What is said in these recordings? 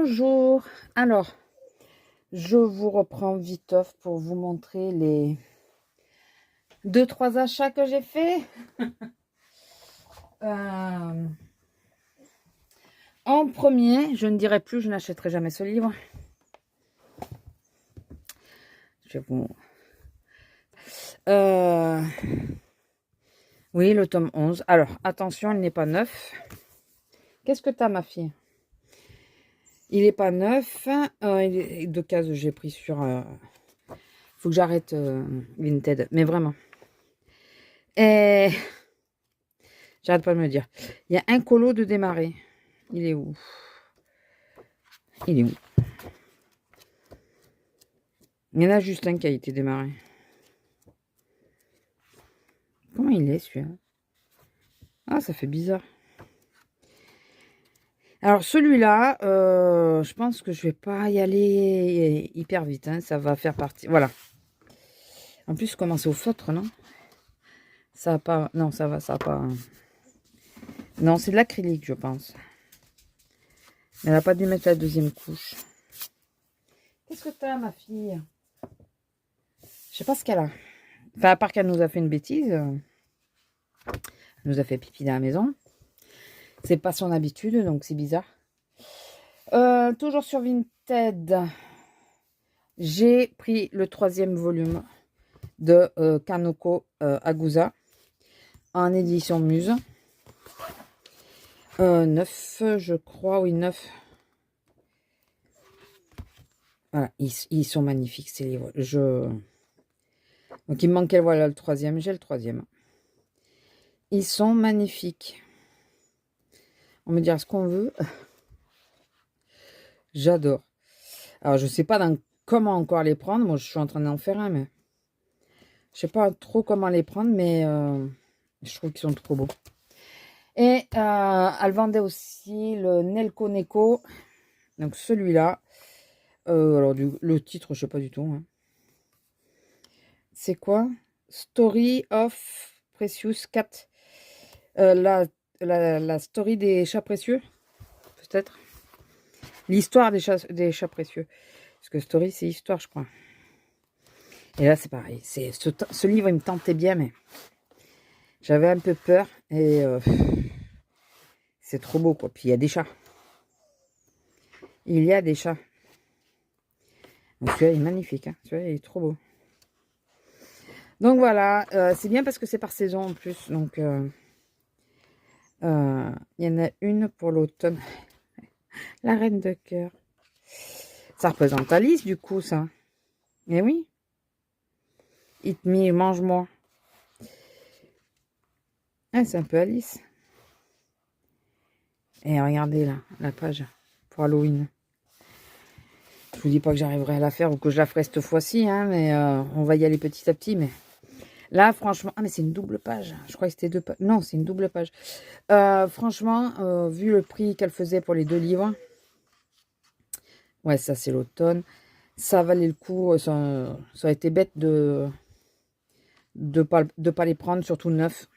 Bonjour. Alors, je vous reprends viteuf pour vous montrer les 2-3 achats que j'ai faits. En premier, je ne dirai plus, je n'achèterai jamais ce livre. Je vais vous... Oui, le tome 11. Alors, attention, il n'est pas neuf. Qu'est-ce que t'as, ma fille? Il n'est pas neuf. De cases, j'ai pris sur... faut que j'arrête Vinted. Mais vraiment. Et... J'arrête pas de me dire. Il y a un colo de démarrer. Il est où? Il est où? Il y en a juste un qui a été démarré. Comment il est celui-là? Ah, ça fait bizarre. Alors celui-là, je pense que je vais pas y aller hyper vite. Hein, ça va faire partie. Voilà. En plus, commencer au feutre, non? Ça va pas. Non, ça va, ça va pas. Non, c'est de l'acrylique, je pense. Elle n'a pas dû mettre la deuxième couche. Qu'est-ce que t'as, ma fille? Je sais pas ce qu'elle a. Enfin, à part qu'elle nous a fait une bêtise. Elle nous a fait pipi dans la maison. C'est pas son habitude, donc c'est bizarre. Toujours sur Vinted. J'ai pris le 3e volume de Kanoko Agusa en édition Muse. 9, je crois, oui, 9. Voilà, ils sont magnifiques ces livres. Donc il me manquait, voilà, le 3e. J'ai le 3e. Ils sont magnifiques. On me dira ce qu'on veut. J'adore. Alors, je sais pas comment encore les prendre. Moi, je suis en train d'en faire un, mais je sais pas trop comment les prendre, mais je trouve qu'ils sont trop beaux. Et elle vendait aussi le Nelko Neko. Donc, celui-là. Alors, le titre, je sais pas du tout. Hein. C'est quoi? Story of Precious Cat. La story des chats précieux, peut-être. L'histoire des chats précieux. Parce que story, c'est histoire, je crois. Et là, c'est pareil. Ce livre, il me tentait bien, mais j'avais un peu peur. Et c'est trop beau, quoi. Puis il y a des chats. Il y a des chats. Donc celui-là, il est magnifique. Hein. Celui-là, il est trop beau. Donc voilà. C'est bien parce que c'est par saison, en plus. Donc, il y en a une pour l'automne. La reine de cœur. Ça représente Alice, du coup, ça. Eh oui. Eat me, mange-moi. Ah, c'est un peu Alice. Et regardez là, la page pour Halloween. Je vous dis pas que j'arriverai à la faire ou que je la ferai cette fois-ci, hein, mais on va y aller petit à petit. Mais là, franchement... Ah, mais c'est une double page. Je crois que c'était 2 pages. Non, c'est une double page. Franchement, vu le prix qu'elle faisait pour les 2 livres... Ouais, ça, c'est l'automne. Ça valait le coup. Ça a été bête de pas les prendre, surtout neufs.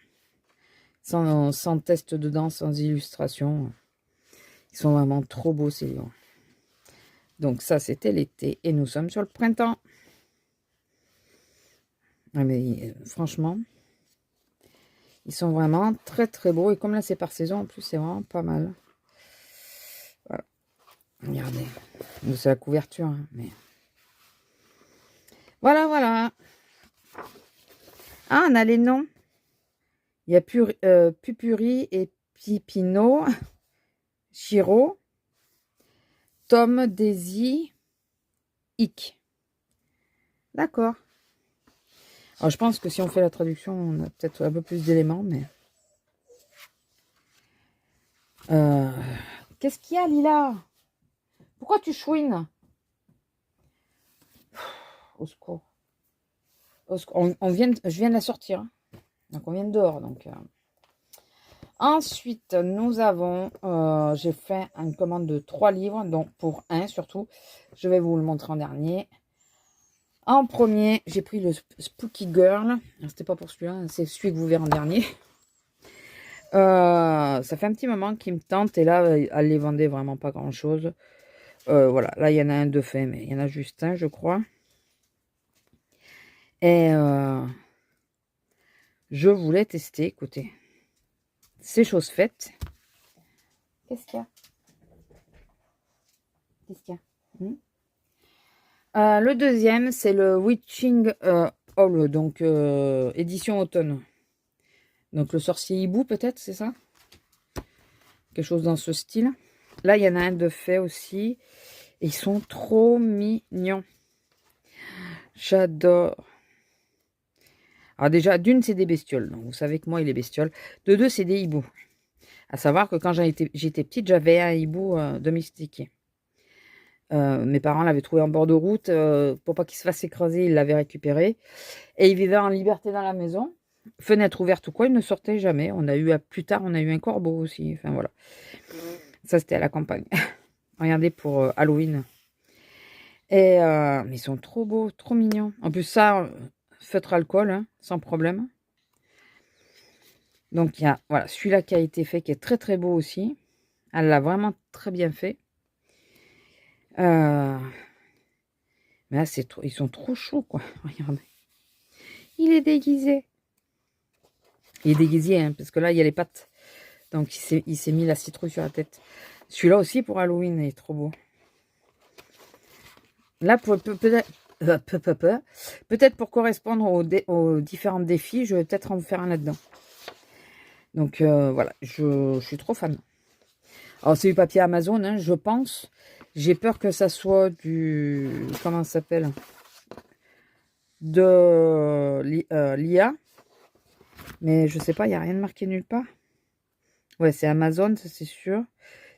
Sans test dedans, sans illustration. Ils sont vraiment trop beaux, ces livres. Donc ça, c'était l'été. Et nous sommes sur le printemps. Ah, mais franchement, ils sont vraiment très, très beaux. Et comme là, c'est par saison, en plus, c'est vraiment pas mal. Voilà. Regardez. C'est la couverture. Hein, mais... Voilà, voilà. Ah, on a les noms. Il y a Pupuri et Pipino, Chiro, Tom, Daisy, Ick. D'accord. Alors, je pense que si on fait la traduction, on a peut-être un peu plus d'éléments, mais... Qu'est-ce qu'il y a, Lila? Pourquoi tu chouines? Au secours. Au secours. Je viens de la sortir. Hein. Donc, on vient de dehors. Donc, Ensuite, nous avons... j'ai fait une commande de 3 livres. Donc, pour un, surtout. Je vais vous le montrer en dernier. En premier, j'ai pris le Spooky Girl. C'était pas pour celui-là. C'est celui que vous verrez en dernier. Ça fait un petit moment qu'il me tente. Et là, elle les vendait vraiment pas grand-chose. Voilà, là, il y en a un de fait, mais il y en a juste un, je crois. Et je voulais tester, écoutez. C'est chose faite. Qu'est-ce qu'il y a? Qu'est-ce qu'il y a? Le deuxième, c'est le Witching Howl, donc édition automne. Donc le sorcier hibou, peut-être, c'est ça? Quelque chose dans ce style. Là, il y en a un de fait aussi. Et ils sont trop mignons. J'adore. Alors déjà, d'une, c'est des bestioles. Donc vous savez que moi, il est bestiole. De deux, c'est des hiboux. À savoir que quand j'étais petite, j'avais un hibou domestiqué. Mes parents l'avaient trouvé en bord de route. Pour pas qu'il se fasse écraser, ils l'avaient récupéré. Et il vivait en liberté dans la maison. Fenêtre ouverte ou quoi, il ne sortait jamais. Plus tard, on a eu un corbeau aussi. Enfin voilà. Ça, c'était à la campagne. Regardez pour Halloween. Et mais ils sont trop beaux, trop mignons. En plus, ça, feutre alcool, hein, sans problème. Donc, il y a voilà, celui-là qui a été fait, qui est très très beau aussi. Elle l'a vraiment très bien fait. Mais là, ils sont trop chauds, quoi. Regardez. Il est déguisé. Il est déguisé, hein, parce que là, il y a les pattes. Donc, il s'est mis la citrouille sur la tête. Celui-là aussi, pour Halloween, il est trop beau. Là, peut-être pour correspondre aux différents défis, je vais peut-être en faire un là-dedans. Donc, voilà, je suis trop fan. Alors, c'est du papier Amazon, hein, je pense. J'ai peur que ça soit du... Comment ça s'appelle? De l'IA. Mais je sais pas, il n'y a rien de marqué nulle part. Ouais, c'est Amazon, ça c'est sûr.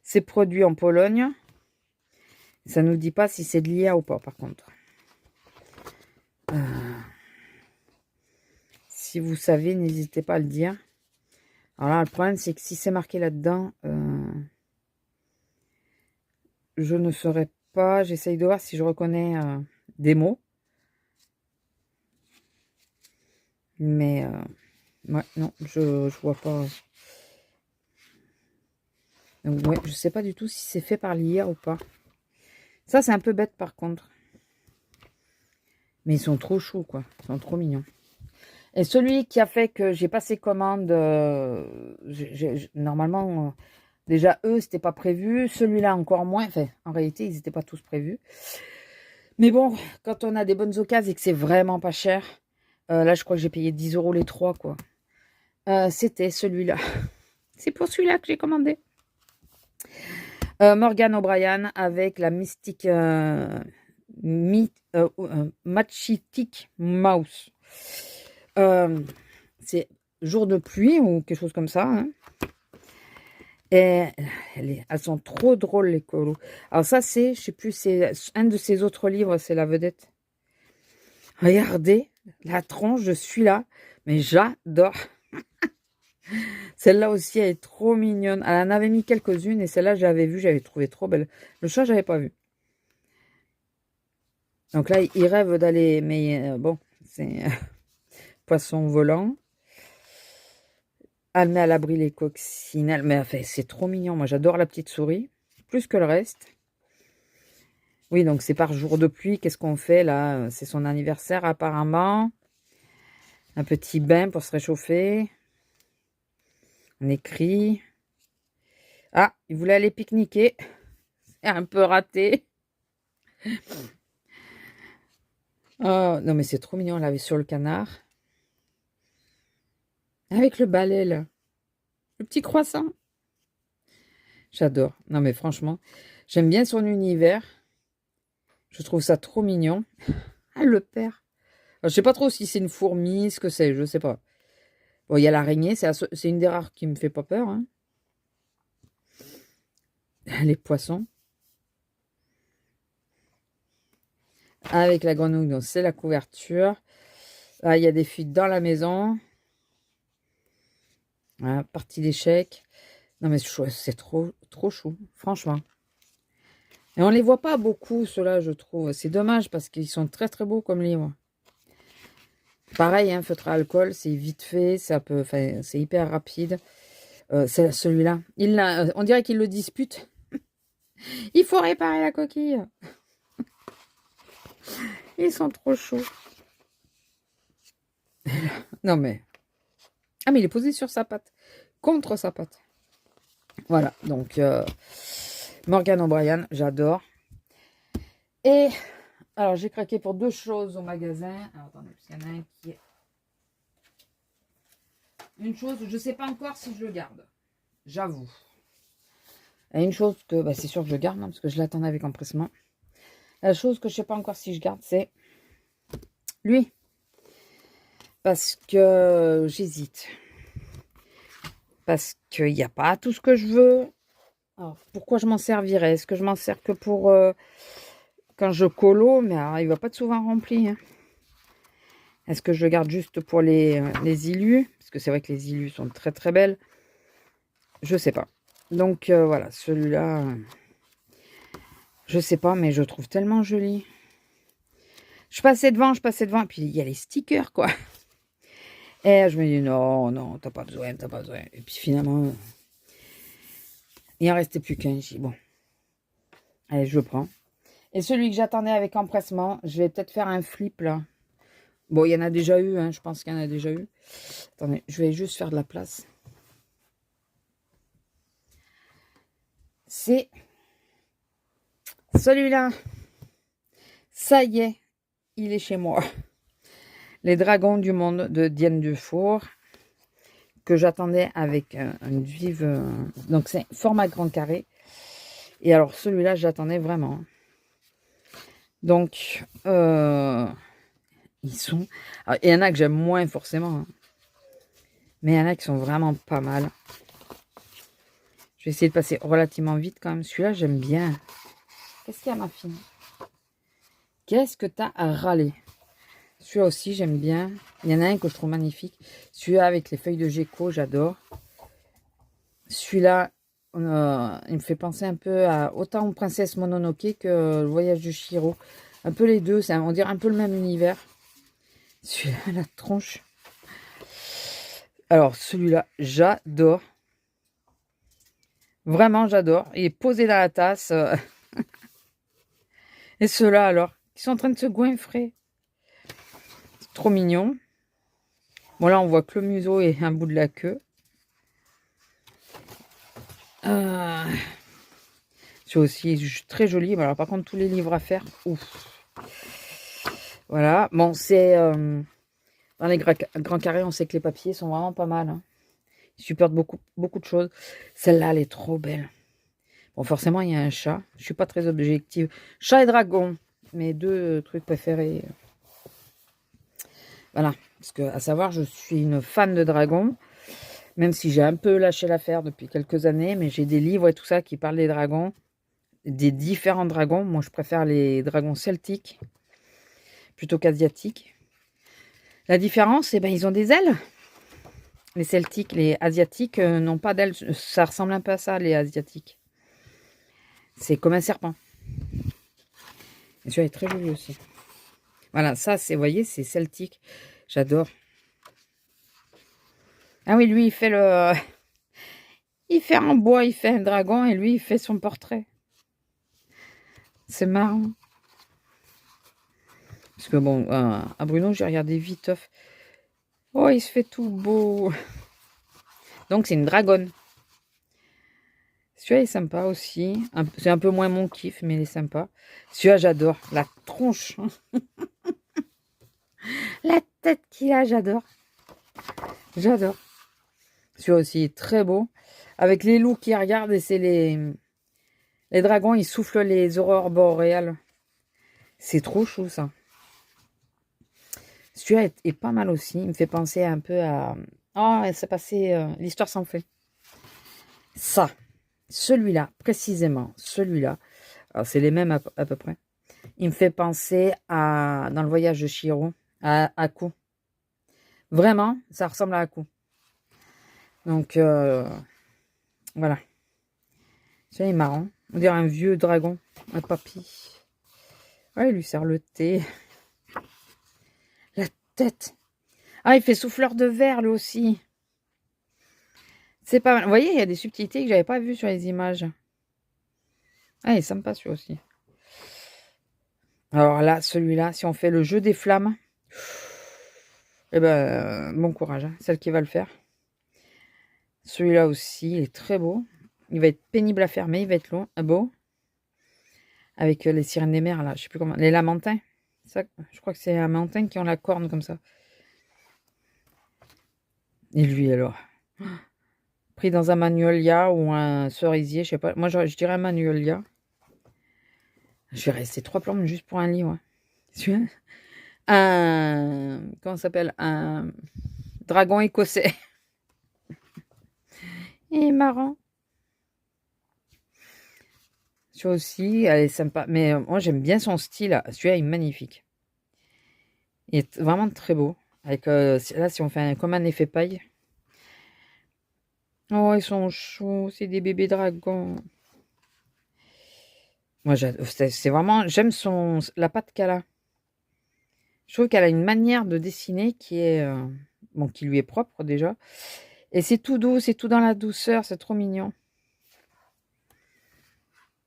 C'est produit en Pologne. Ça ne nous dit pas si c'est de l'IA ou pas, par contre. Si vous savez, n'hésitez pas à le dire. Alors là, le problème, c'est que si c'est marqué là-dedans, je ne saurais pas. J'essaye de voir si je reconnais des mots. Mais, ouais, non, je vois pas. Donc, ouais, je sais pas du tout si c'est fait par l'IA ou pas. Ça, c'est un peu bête, par contre. Mais ils sont trop choux, quoi. Ils sont trop mignons. Et celui qui a fait que j'ai passé commande, normalement, déjà, eux, c'était pas prévu. Celui-là, encore moins. Enfin, en réalité, ils n'étaient pas tous prévus. Mais bon, quand on a des bonnes occasions et que c'est vraiment pas cher, là, je crois que j'ai payé 10 € les 3, quoi. C'était celui-là. C'est pour celui-là que j'ai commandé. Morgan O'Brien avec la mystique Machitic Mouse. C'est jour de pluie ou quelque chose comme ça. Hein. Et elles sont trop drôles, les colos. Alors ça, c'est, je sais plus, c'est un de ses autres livres, c'est La Vedette. Regardez la tronche de celui-là. Mais j'adore. Celle-là aussi, elle est trop mignonne. Elle en avait mis quelques-unes et celle-là, j'avais vue, j'avais trouvé trop belle. Le chat, j'avais pas vu. Donc là, il rêve d'aller, mais bon, c'est poisson volant. Elle met à l'abri les coccinelles. Mais enfin, c'est trop mignon. Moi, j'adore la petite souris. Plus que le reste. Oui, donc c'est par jour de pluie. Qu'est-ce qu'on fait là? C'est son anniversaire apparemment. Un petit bain pour se réchauffer. On écrit. Ah, il voulait aller pique-niquer. C'est un peu raté. Oh, non, mais c'est trop mignon. On l'avait sur le canard. Avec le balai, là. Le petit croissant. J'adore. Non, mais franchement, j'aime bien son univers. Je trouve ça trop mignon. Ah, le père. Alors, je sais pas trop si c'est une fourmi, ce que c'est, je sais pas. Bon, il y a l'araignée, c'est une des rares qui me fait pas peur. Hein. Les poissons. Avec la grenouille, donc c'est la couverture. Là, il y a des fuites dans la maison. Voilà, partie d'échec. Non, mais c'est trop, trop chou, franchement. Et on les voit pas beaucoup, ceux-là, je trouve. C'est dommage parce qu'ils sont très, très beaux comme livres. Pareil, hein, feutre à alcool, c'est vite fait, c'est hyper rapide. C'est celui-là. On dirait qu'il le dispute. Il faut réparer la coquille. Ils sont trop chauds. Non mais... Ah mais il est posé sur sa patte. Contre sa patte. Voilà, donc... Morgan O'Brien, j'adore. Et... Alors j'ai craqué pour 2 choses au magasin. Alors attendez, parce qu'il y en a un qui est... Une chose, je ne sais pas encore si je le garde. J'avoue. Et une chose que... Bah, c'est sûr que je garde, hein, parce que je l'attendais avec empressement. La chose que je ne sais pas encore si je garde, c'est... lui. Parce que j'hésite. Parce qu'il n'y a pas tout ce que je veux. Alors, pourquoi je m'en servirais? Est-ce que je m'en sers que pour quand je colo? Mais alors, il ne va pas être souvent rempli. Hein. Est-ce que je garde juste pour les illus? Parce que c'est vrai que les illus sont très très belles. Je sais pas. Donc voilà, celui-là, je sais pas, mais je trouve tellement joli. Je passais devant, et puis il y a les stickers, quoi. Et je me dis, non, non, t'as pas besoin, t'as pas besoin. Et puis finalement, il en restait plus qu'un. J'ai dit, bon, allez, je le prends. Et celui que j'attendais avec empressement, je vais peut-être faire un flip, là. Bon, il y en a déjà eu, hein, je pense qu'il y en a déjà eu. Attendez, je vais juste faire de la place. C'est celui-là. Ça y est, il est chez moi. Les Dragons du Monde de Diane Dufour, que j'attendais avec une vive... donc c'est format grand carré. Et alors celui-là, j'attendais vraiment. Donc, ils sont... Alors, il y en a que j'aime moins forcément. Hein. Mais il y en a qui sont vraiment pas mal. Je vais essayer de passer relativement vite quand même. Celui-là, j'aime bien. Qu'est-ce qu'il y a, ma fille? Qu'est-ce que tu as à râler? Celui-là aussi, j'aime bien. Il y en a un que je trouve magnifique. Celui-là avec les feuilles de gecko, j'adore. Celui-là, il me fait penser un peu à autant Princesse Mononoke que le voyage de Chihiro. Un peu les deux, on dirait un peu le même univers. Celui-là, la tronche. Alors, celui-là, j'adore. Vraiment, j'adore. Il est posé dans la tasse. Et ceux-là, alors, qui sont en train de se goinfrer. C'est trop mignon. Bon, là, on voit que le museau et un bout de la queue. C'est aussi très joli. Alors, par contre, tous les livres à faire, ouf. Voilà. Bon, c'est... dans les grands carrés, on sait que les papiers sont vraiment pas mal. Hein. Ils supportent beaucoup, beaucoup de choses. Celle-là, elle est trop belle. Bon, forcément, il y a un chat. Je suis pas très objective. Chat et dragon. Mes 2 trucs préférés. Voilà. Parce que, à savoir, je suis une fan de dragons. Même si j'ai un peu lâché l'affaire depuis quelques années. Mais j'ai des livres et tout ça qui parlent des dragons. Des différents dragons. Moi, je préfère les dragons celtiques. Plutôt qu'asiatiques. La différence, eh ben, ils ont des ailes. Les celtiques, les asiatiques n'ont pas d'ailes. Ça ressemble un peu à ça, les asiatiques. C'est comme un serpent. Et celui-là est très joli aussi. Voilà, ça, c'est, vous voyez, c'est celtique. J'adore. Ah oui, lui, il fait le... Il fait en bois, il fait un dragon, et lui, il fait son portrait. C'est marrant. Parce que bon, à Bruno, j'ai regardé viteuf. Oh, il se fait tout beau. Donc, c'est une dragonne. Celui-là est sympa aussi. C'est un peu moins mon kiff, mais il est sympa. Celui-là, j'adore. La tronche. La tête qu'il a, j'adore. J'adore. Celui-là aussi est très beau. Avec les loups qui regardent, et c'est les dragons, ils soufflent les aurores boréales. C'est trop chou, ça. Celui-là est pas mal aussi. Il me fait penser un peu à... Oh, c'est passé... L'histoire s'en fait. Ça. Celui-là, précisément. Celui-là. Alors, c'est les mêmes à peu près. Il me fait penser à... Dans le voyage de Chihiro. À Aku. Vraiment, ça ressemble à Aku. Donc, voilà. Celui-là est marrant. On dirait un vieux dragon. Un papy. Ouais, il lui sert le thé. La tête. Ah, il fait souffleur de verre, lui aussi. C'est pas mal. Vous voyez, il y a des subtilités que j'avais pas vues sur les images. Ah, il est sympa celui aussi. Alors là, celui-là, si on fait le jeu des flammes, eh ben, bon courage, hein, celle qui va le faire. Celui-là aussi, il est très beau. Il va être pénible à fermer, il va être long, beau. Avec les sirènes des mers, là, je sais plus comment. Les lamantins. Ça, je crois que c'est les lamantins qui ont la corne comme ça. Et lui, alors. Pris dans un magnolia ou un cerisier, je sais pas. Moi, je dirais un magnolia. Je vais rester 3 plombes juste pour un lit, ouais. Comment ça s'appelle? Un dragon écossais. Il est marrant. Celui aussi, elle est sympa. Mais moi, j'aime bien son style. Celui-là, il est magnifique. Il est vraiment très beau. Avec, là, si on fait comme un effet paille. Oh, ils sont chauds. C'est des bébés dragons. Moi, c'est vraiment... J'aime la patte qu'elle a. Je trouve qu'elle a une manière de dessiner qui est... bon, qui lui est propre, déjà. Et c'est tout doux, c'est tout dans la douceur. C'est trop mignon.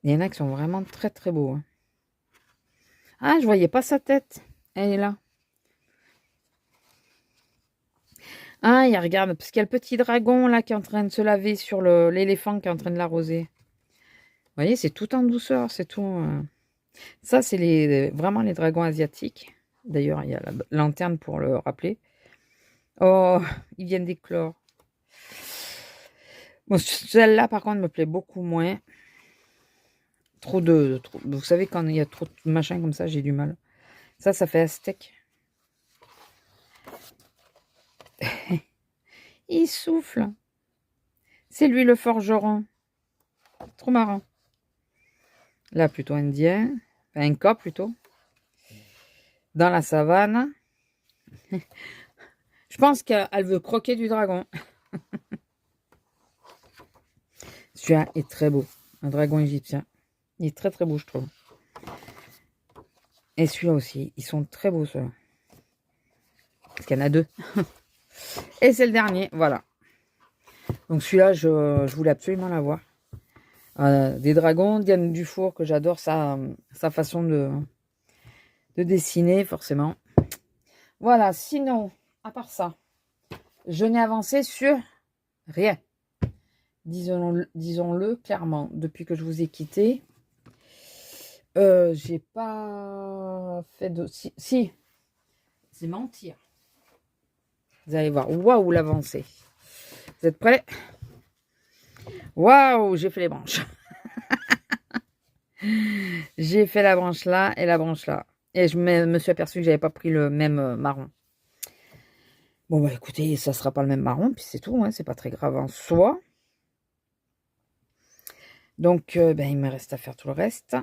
Il y en a qui sont vraiment très, très beaux. Hein. Ah, je voyais pas sa tête. Elle est là. Ah, il regarde, parce qu'il y a le petit dragon là qui est en train de se laver sur l'éléphant qui est en train de l'arroser. Vous voyez, c'est tout en douceur, c'est tout. Ça, c'est vraiment les dragons asiatiques. D'ailleurs, il y a la lanterne pour le rappeler. Oh, ils viennent d'éclore. Bon, celle-là, par contre, me plaît beaucoup moins. Trop. Vous savez, quand il y a trop de machin comme ça, j'ai du mal. Ça fait aztèque. Il souffle. C'est lui le forgeron. Trop marrant. Là, plutôt indien. Enfin, un cas plutôt. Dans la savane. Je pense qu'elle veut croquer du dragon. Celui-là est très beau. Un dragon égyptien. Il est très très beau, je trouve. Et celui-là aussi. Ils sont très beaux, ceux-là. Parce qu'il y en a 2. Et c'est le dernier. Voilà. Donc celui-là, je voulais absolument l'avoir. Des dragons, Diane Dufour, que j'adore sa façon de dessiner, forcément. Voilà, sinon, à part ça, je n'ai avancé sur rien. Disons-le clairement, depuis que je vous ai quitté. J'ai pas fait de... Si, c'est mentir. Vous allez voir, waouh, l'avancée. Vous êtes prêts? Waouh, j'ai fait les branches. J'ai fait la branche là et la branche là. Et je me suis aperçue que j'avais pas pris le même marron. Bon, bah écoutez, ça sera pas le même marron, puis c'est tout, hein, c'est pas très grave en soi. Donc, ben, il me reste à faire tout le reste.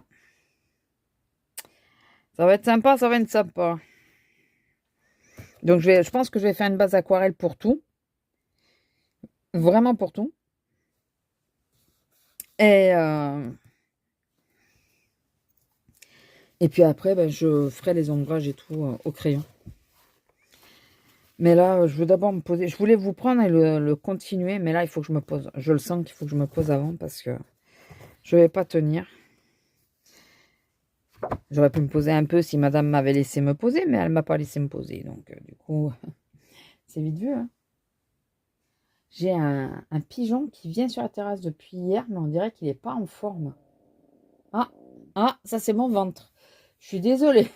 Ça va être sympa, ça va être sympa. Donc, je pense que je vais faire une base aquarelle pour tout. Vraiment pour tout. Et puis après, ben, je ferai les ombrages et tout au crayon. Mais là, je veux d'abord me poser. Je voulais vous prendre et le continuer, mais là, il faut que je me pose. Je le sens qu'il faut que je me pose avant parce que je ne vais pas tenir. J'aurais pu me poser un peu si madame m'avait laissé me poser, mais elle ne m'a pas laissé me poser. Donc, du coup, c'est vite vu. Hein. J'ai un pigeon qui vient sur la terrasse depuis hier, mais on dirait qu'il n'est pas en forme. Ah, ça c'est mon ventre. Je suis désolée.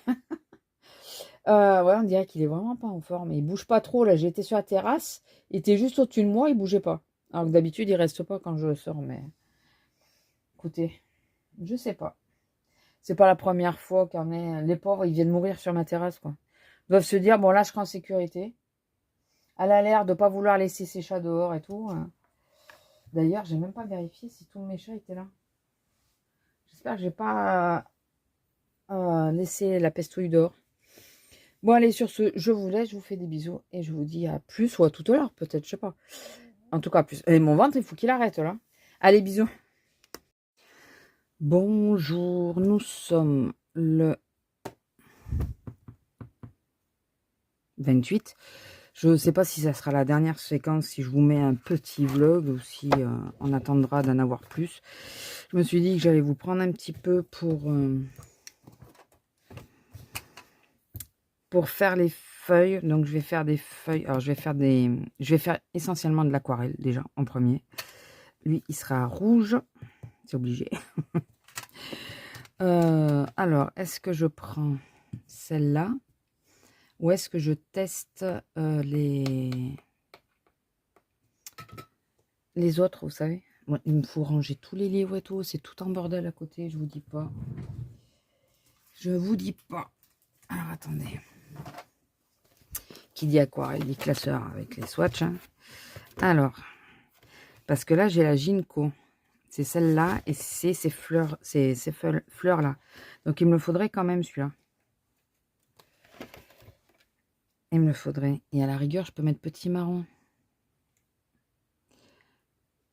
Ouais, on dirait qu'il est vraiment pas en forme. Il bouge pas trop. Là, j'étais sur la terrasse. Il était juste au-dessus de moi. Il bougeait pas. Alors que d'habitude, il reste pas quand je sors. Mais écoutez, je sais pas. C'est pas la première fois qu'on est. Les pauvres, ils viennent mourir sur ma terrasse, quoi. Ils doivent se dire, bon, là, je serai en sécurité. Elle a l'air de pas vouloir laisser ses chats dehors et tout. D'ailleurs, j'ai même pas vérifié si tous mes chats étaient là. J'espère que j'ai pas laissé la pestouille dehors. Bon, allez, sur ce, je vous laisse, je vous fais des bisous et je vous dis à plus ou à tout à l'heure, peut-être, je sais pas. En tout cas, à plus. Et mon ventre, il faut qu'il arrête, là. Allez, bisous. Bonjour, nous sommes le 28. Je ne sais pas si ça sera la dernière séquence, si je vous mets un petit vlog ou si on attendra d'en avoir plus. Je me suis dit que j'allais vous prendre un petit peu pour faire les feuilles. Donc je vais faire des feuilles. Alors je vais faire essentiellement de l'aquarelle déjà en premier. Lui, il sera rouge. C'est obligé. Alors, est-ce que je prends celle-là ou est-ce que je teste les autres, vous savez? Bon, il me faut ranger tous les livres et tout. C'est tout en bordel à côté, je vous dis pas. Je vous dis pas. Alors, attendez. Qui dit aquarelle dit classeur avec les swatchs. Hein. Alors, parce que là, j'ai la Ginko. C'est celle-là et c'est ces fleurs, ces fleurs-là. Donc, il me faudrait quand même celui-là. Il me le faudrait. Et à la rigueur, je peux mettre petit marron.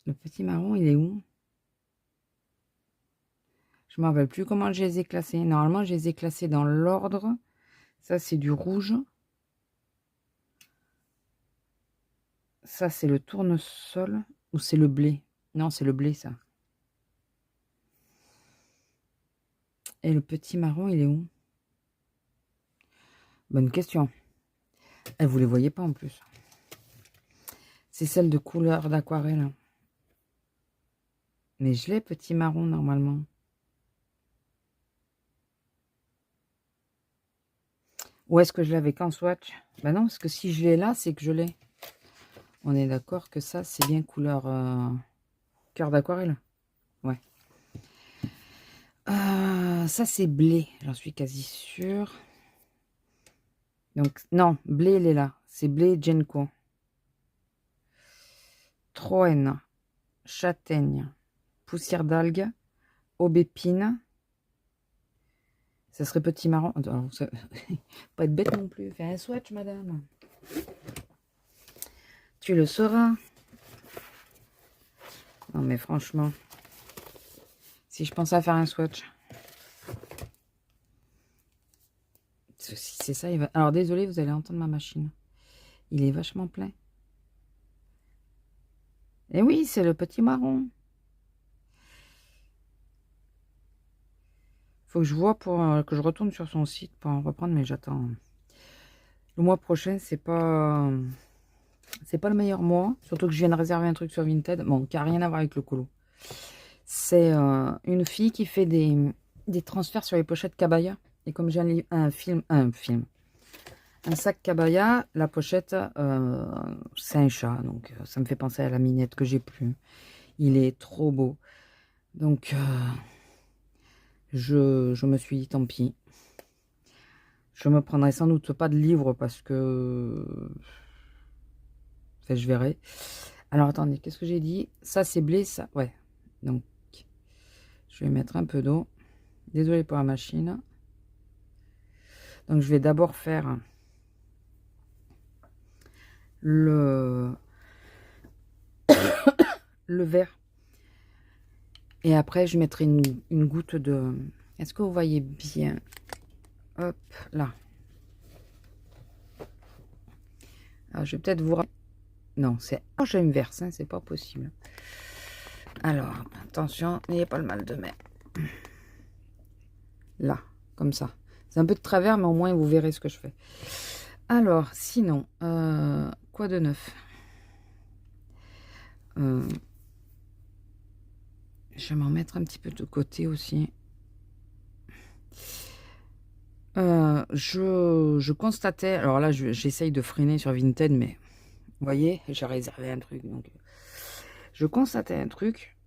Le petit marron, il est où? Je ne me rappelle plus comment je les ai classés. Normalement, je les ai classés dans l'ordre. Ça, c'est du rouge. Ça, c'est le tournesol. Ou c'est le blé? Non, c'est le blé, ça. Et le petit marron, il est où? Bonne question. Et vous les voyez pas en plus. C'est celle de couleur d'aquarelle. Mais je l'ai, petit marron, normalement. Ou est-ce que je l'avais qu'en swatch? Ben non, parce que si je l'ai là, c'est que je l'ai. On est d'accord que ça, c'est bien couleur cœur d'aquarelle. Ouais. Ça, c'est blé. J'en suis quasi sûre. Donc, non, blé, il est là. C'est blé Genko. Troène, châtaigne, poussière d'algue, aubépine. Ça serait petit marron. Alors, ça... pas être bête non plus. Fais un swatch, madame. Tu le sauras. Non, mais franchement, si je pensais à faire un swatch. Si c'est ça, il va... Alors, désolé, vous allez entendre ma machine. Il est vachement plein. Et oui, c'est le petit marron. Faut que je vois pour que je retourne sur son site pour en reprendre, mais j'attends. Le mois prochain, c'est pas le meilleur mois. Surtout que je viens de réserver un truc sur Vinted. Bon, qui n'a rien à voir avec le colo. C'est une fille qui fait des transferts sur les pochettes Cabaya. Et comme j'ai un sac Cabaya, la pochette, c'est un chat. Donc, ça me fait penser à la minette que j'ai plus. Il est trop beau. Donc, je me suis dit, tant pis. Je me prendrai sans doute pas de livre parce que... Enfin, je verrai. Alors, attendez, qu'est-ce que j'ai dit? Ça, c'est blé, ça. Ouais. Donc, je vais mettre un peu d'eau. Désolé pour la machine. Donc, je vais d'abord faire le vert. Et après, je mettrai une goutte de... Est-ce que vous voyez bien? Hop, là. Alors, je vais peut-être vous... Non, c'est... Oh, j'inverse, hein, c'est pas possible. Alors, attention, n'ayez pas le mal de mer. Là, comme ça. C'est un peu de travers, mais au moins, vous verrez ce que je fais. Alors, sinon, quoi de neuf? Je vais m'en mettre un petit peu de côté aussi. Je constatais... Alors là, j'essaye de freiner sur Vinted, mais... Vous voyez, j'ai réservé un truc. Donc, je constatais un truc.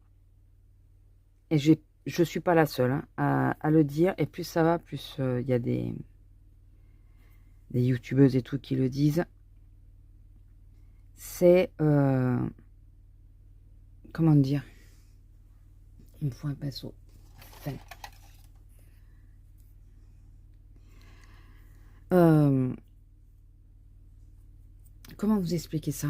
Et je suis pas la seule hein, à le dire. Et plus ça va, plus il y a des youtubeuses et tout qui le disent. C'est... comment dire? Il me faut un pinceau. Enfin, comment vous expliquer ça?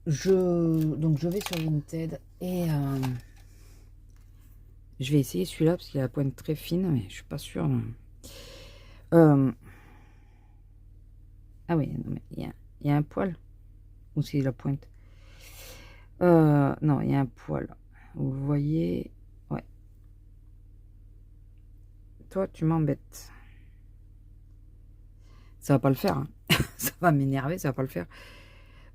Donc je vais sur Vinted et je vais essayer celui-là parce qu'il a la pointe très fine, mais je suis pas sûre. Ah oui, non, mais il y a un poil. Ou c'est la pointe. Non, il y a un poil. Vous voyez. Ouais. Toi, tu m'embêtes. Ça va pas le faire. Hein. Ça va m'énerver, ça va pas le faire.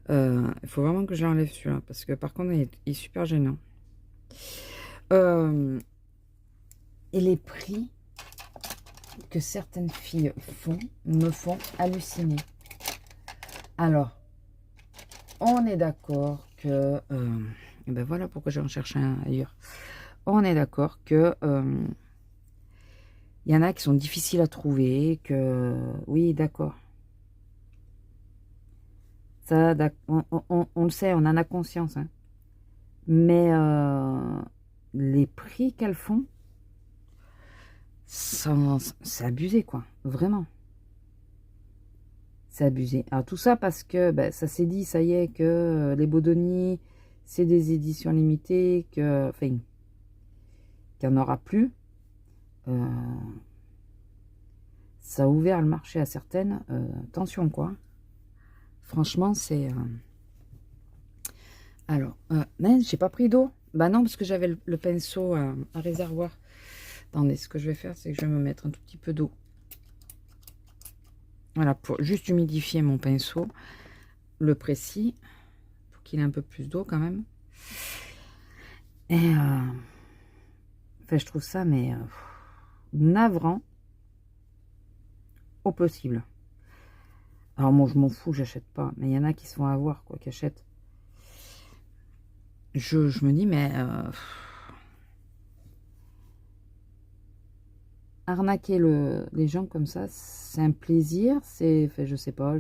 Il faut vraiment que je l'enlève celui-là. Parce que par contre, il est super gênant. Et les prix que certaines filles font me font halluciner. Alors, on est d'accord que... et ben voilà pourquoi j'en cherche un ailleurs. On est d'accord que... il y en a qui sont difficiles à trouver, que... Oui, d'accord. Ça, on le sait, on en a conscience. Hein. Mais les prix qu'elles font, c'est abusé, quoi. Vraiment. C'est abusé. Alors tout ça parce que ben, ça s'est dit, ça y est, que les Bodoni, c'est des éditions limitées, que, enfin, qu'il n'y en aura plus. Ça a ouvert le marché à certaines. Attention, quoi. Franchement, c'est... Alors, mince, j'ai pas pris d'eau. Bah non, parce que j'avais le pinceau à réservoir. Attendez, ce que je vais faire, c'est que je vais me mettre un tout petit peu d'eau. Voilà, pour juste humidifier mon pinceau. Le précis. Pour qu'il ait un peu plus d'eau quand même. Et... enfin, je trouve ça, mais... navrant. Au possible. Alors moi, je m'en fous, j'achète pas. Mais il y en a qui se font avoir, quoi, qui achètent. Je me dis, mais... arnaquer les gens comme ça, c'est un plaisir. C'est... Enfin, je sais pas,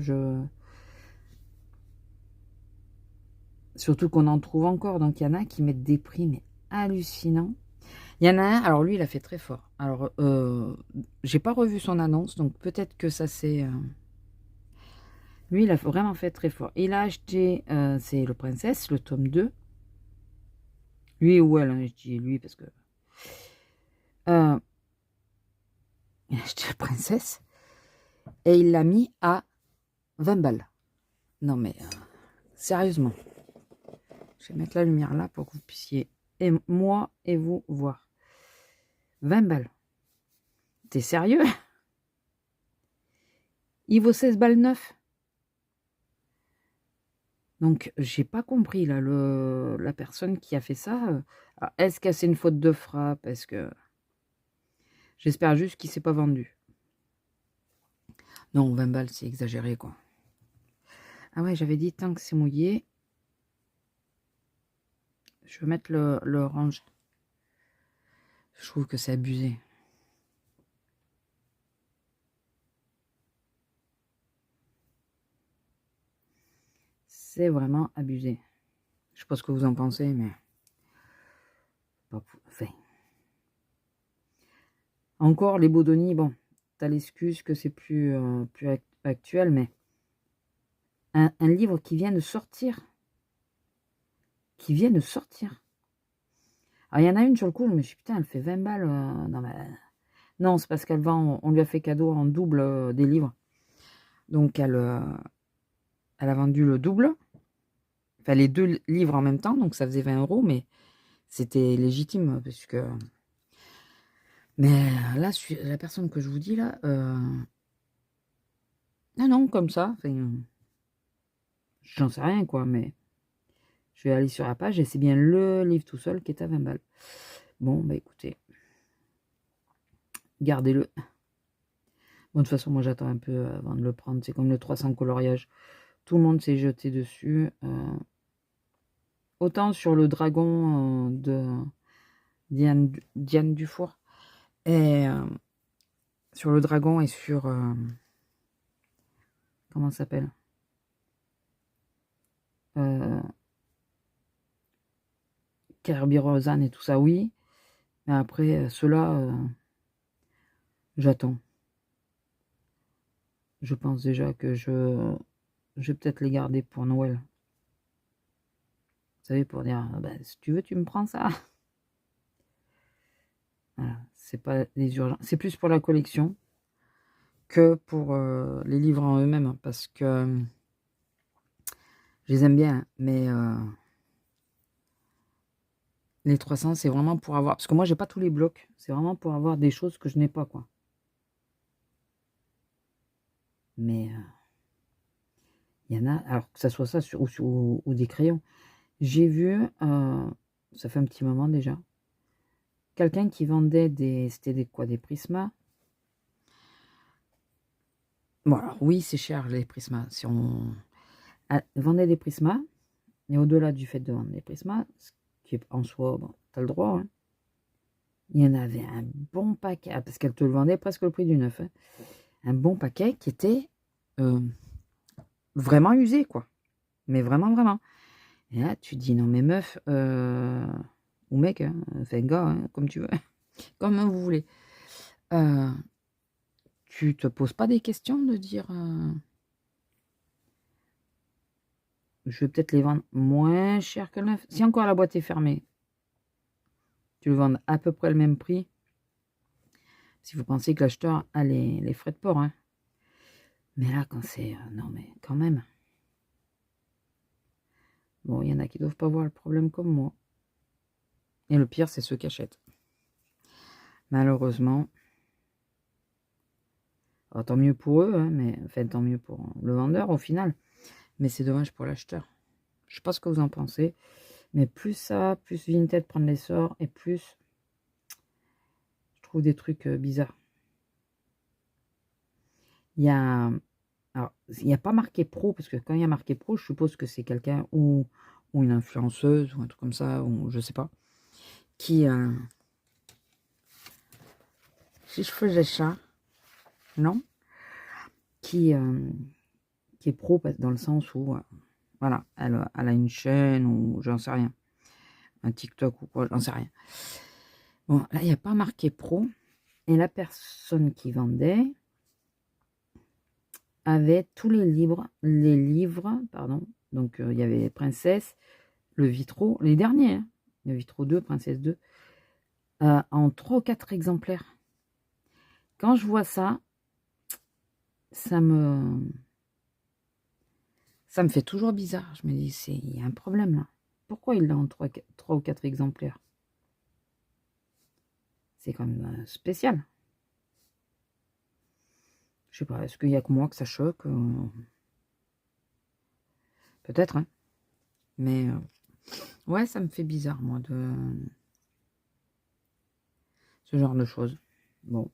surtout qu'on en trouve encore. Donc, il y en a qui mettent des prix, mais hallucinants. Il y en a un, alors lui, il a fait très fort. Alors, j'ai pas revu son annonce, donc peut-être que ça c'est... Lui, il a vraiment fait très fort. Il a acheté, c'est le Princesse, le tome 2. Lui ou elle, hein, je dis lui parce que... il a acheté le Princesse et il l'a mis à 20 balles. Non mais, sérieusement. Je vais mettre la lumière là pour que vous puissiez, et moi et vous, voir. 20 balles. T'es sérieux? Il vaut 16 balles neuf. Donc, j'ai pas compris, là, la personne qui a fait ça. Est-ce que c'est une faute de frappe? Est-ce que... J'espère juste qu'il s'est pas vendu. Non, 20 balles, c'est exagéré, quoi. Ah ouais, j'avais dit, tant que c'est mouillé, je vais mettre l'orange. Je trouve que c'est abusé. C'est vraiment abusé. Je sais pas ce que vous en pensez, mais... Enfin... Encore, les Bodoni, bon, t'as l'excuse que c'est plus actuel, mais... Un livre qui vient de sortir. Qui vient de sortir. Alors, il y en a une sur le coup, je me suis dit, putain, elle fait 20 balles. Non, c'est parce qu'elle vend, on lui a fait cadeau en double des livres. Donc, elle a vendu le double. Enfin, les deux livres en même temps, donc ça faisait 20 €, mais c'était légitime, parce que... Mais là, la personne que je vous dis, là... Ah non, comme ça, enfin... J'en sais rien, quoi, mais... Je vais aller sur la page, et c'est bien le livre tout seul qui est à 20 balles. Bon, bah écoutez... Gardez-le. Bon, de toute façon, moi, j'attends un peu avant de le prendre. C'est comme le 300 coloriage. Tout le monde s'est jeté dessus. Autant sur le dragon de Diane Dufour. Et sur le dragon et sur... comment ça s'appelle Kirby Rosanne et tout ça, oui. Mais après, ceux-là, j'attends. Je pense déjà que je vais peut-être les garder pour Noël. Vous savez, pour dire, ben, si tu veux, tu me prends ça. Voilà, c'est pas les urgences. C'est plus pour la collection que pour les livres en eux-mêmes, parce que je les aime bien, mais les 300, c'est vraiment pour avoir... Parce que moi, j'ai pas tous les blocs. C'est vraiment pour avoir des choses que je n'ai pas, quoi. Mais il y en a... Alors, que ça soit ça ou des crayons. J'ai vu, ça fait un petit moment déjà, quelqu'un qui vendait des... C'était des quoi? Des Prisma. Bon, alors oui, c'est cher, les Prisma. Si on... vendait des Prisma, et au-delà du fait de vendre des Prisma, ce qui est en soi, bon, t'as le droit, hein. Il y en avait un bon paquet, parce qu'elle te le vendait presque le prix du neuf, hein. Un bon paquet qui était vraiment usé, quoi. Mais vraiment, vraiment. Et là, tu dis, non mais meuf, ou mec, hein, enfin gars, hein, comme tu veux, comme vous voulez. Tu te poses pas des questions de dire, je vais peut-être les vendre moins cher que le neuf. Si encore la boîte est fermée, tu le vends à peu près le même prix. Si vous pensez que l'acheteur a les frais de port, hein. Mais là, quand c'est... non, mais quand même. Bon, il y en a qui doivent pas voir le problème comme moi. Et le pire, c'est ceux qui achètent. Malheureusement. Alors, tant mieux pour eux, hein, mais... Enfin, tant mieux pour le vendeur, au final. Mais c'est dommage pour l'acheteur. Je sais pas ce que vous en pensez. Mais plus ça, plus Vinted prend l'essor, et plus... je trouve des trucs bizarres. Il y a... Alors, il n'y a pas marqué pro, parce que quand il y a marqué pro, je suppose que c'est quelqu'un ou une influenceuse ou un truc comme ça, ou je sais pas, qui, si je faisais ça, non, qui est pro dans le sens où, voilà, elle a une chaîne ou j'en sais rien, un TikTok ou quoi, j'en sais rien. Bon, là, il n'y a pas marqué pro, et la personne qui vendait avait tous les livres, pardon, donc il y avait Princesse, le Vitro, les derniers, hein, le Vitro 2, Princesse 2, en 3 ou 4 exemplaires. Quand je vois ça, ça me fait toujours bizarre. Je me dis, il y a un problème là. Pourquoi il l'a en 3 ou 4 exemplaires? C'est quand même spécial. Je sais pas, est-ce qu'il y a que moi que ça choque? Peut-être, hein. Mais ouais, ça me fait bizarre, moi, de ce genre de choses. Bon.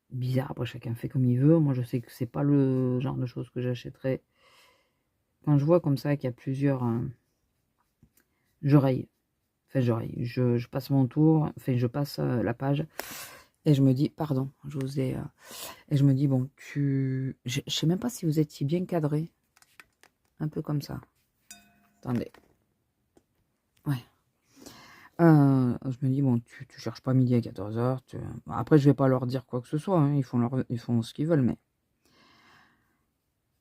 Bizarre, après chacun fait comme il veut. Moi, je sais que c'est pas le genre de choses que j'achèterais. Quand je vois comme ça qu'il y a plusieurs... j'oreille. Enfin, j'oreille. Je passe mon tour. Enfin, je passe la page. Et je me dis, pardon, je vous ai... et je me dis, bon, je sais même pas si vous étiez bien cadré. Un peu comme ça. Attendez. Ouais. Je me dis, bon, tu cherches pas midi à 14h. Bon, après, je vais pas leur dire quoi que ce soit. Hein, ils font ce qu'ils veulent, mais...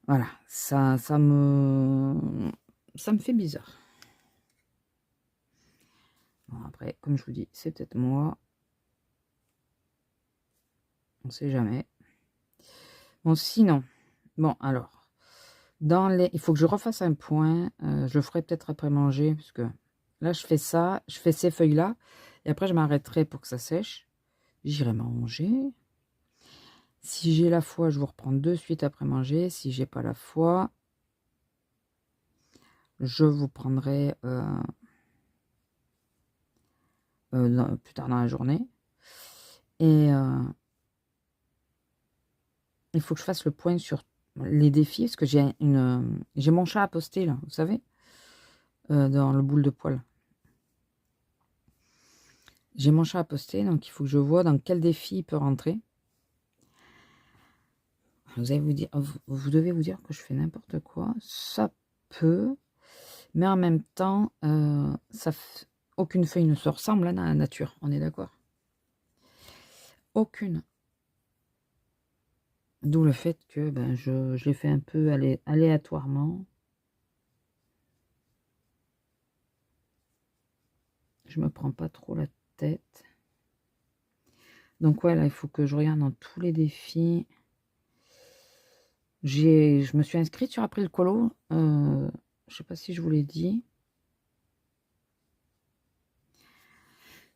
Voilà. Ça me fait bizarre. Bon, après, comme je vous dis, c'est peut-être moi. On sait jamais. Bon, sinon... Bon, alors... il faut que je refasse un point. Je le ferai peut-être après manger, parce que là, je fais ça, je fais ces feuilles-là, et après, je m'arrêterai pour que ça sèche. J'irai manger. Si j'ai la foi, je vous reprends de suite après manger. Si j'ai pas la foi, je vous prendrai plus tard dans la journée. Et il faut que je fasse le point sur les défis, parce que j'ai mon chat à poster, là, vous savez, dans le boule de poil. J'ai mon chat à poster, donc il faut que je vois dans quel défi il peut rentrer. Vous devez vous dire que je fais n'importe quoi. Ça peut, mais en même temps, aucune feuille ne se ressemble dans la nature. On est d'accord? Aucune. D'où le fait que ben, je l'ai fait un peu aléatoirement. Je me prends pas trop la tête. Donc ouais, là, il faut que je regarde dans tous les défis. Je me suis inscrite sur April Colo. Je sais pas si je vous l'ai dit.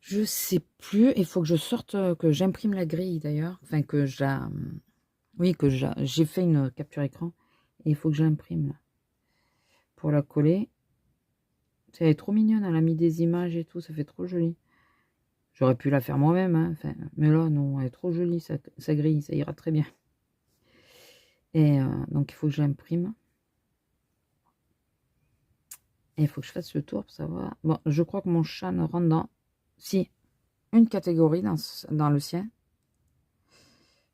Je sais plus. Il faut que je sorte, que j'imprime la grille d'ailleurs. Enfin, que oui, que j'ai fait une capture écran. Et il faut que j'imprime là, pour la coller. Elle est trop mignonne. Elle a mis des images et tout. Ça fait trop joli. J'aurais pu la faire moi-même. Hein. Enfin, mais là, non. Elle est trop jolie, sa grille. Ça ira très bien. Et donc, il faut que j'imprime. Et il faut que je fasse le tour pour savoir. Bon, je crois que mon chat ne rentre dans... Si, une catégorie dans le sien.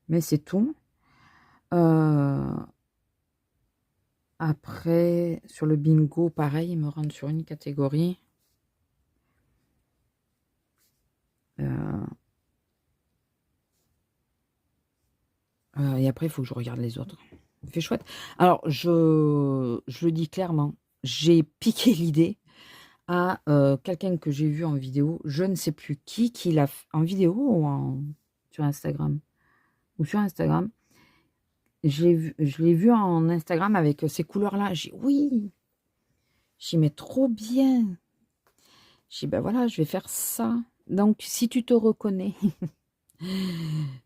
Mais c'est tout. Après, sur le bingo, pareil, il me rentre sur une catégorie. Et après, il faut que je regarde les autres. C'est chouette. Alors, je le dis clairement, j'ai piqué l'idée à quelqu'un que j'ai vu en vidéo. Je ne sais plus qui l'a fait en vidéo ou sur Instagram. Ou sur Instagram. Je l'ai vu en Instagram avec ces couleurs-là. J'ai oui. J'ai mais trop bien. J'ai ben voilà, je vais faire ça. Donc, si tu te reconnais,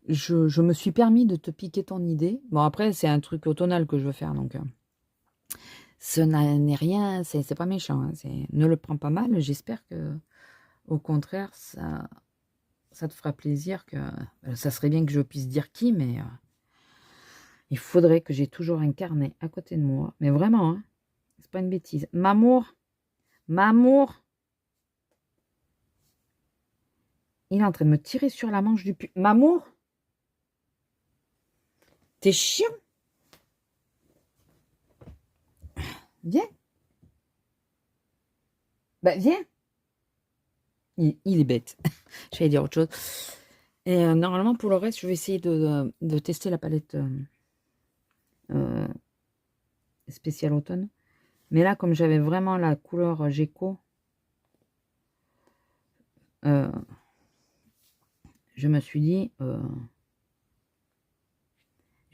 je me suis permis de te piquer ton idée. Bon, après, c'est un truc automnal que je veux faire, donc ce n'est rien, c'est pas méchant. Hein, ne le prends pas mal. J'espère que, au contraire, ça te fera plaisir. Ça serait bien que je puisse dire qui, mais il faudrait que j'ai toujours un carnet à côté de moi. Mais vraiment, hein, c'est pas une bêtise. Mamour, Mamour, il est en train de me tirer sur la manche du pull. Mamour, t'es chiant. Viens. Bah, viens. Il est bête. J'allais dire autre chose. Et normalement, pour le reste, je vais essayer de tester la palette spéciale automne. Mais là, comme j'avais vraiment la couleur Gecko, je me suis dit,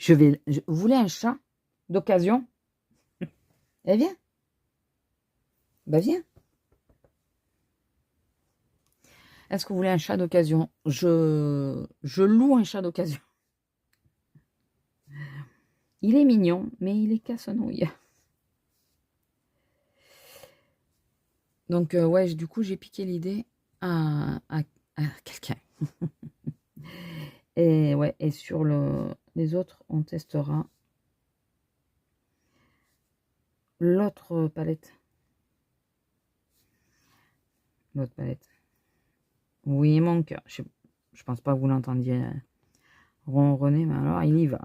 vous voulez un chat d'occasion? Eh viens. Bah viens. Est-ce que vous voulez un chat d'occasion? Je loue un chat d'occasion. Il est mignon, mais il est casse-nouille. Donc, ouais, du coup, j'ai piqué l'idée à quelqu'un. Et ouais, et sur les autres, on testera l'autre palette. L'autre palette. Oui, mon cœur. Je pense pas que vous l'entendiez ronronner, mais alors, il y va.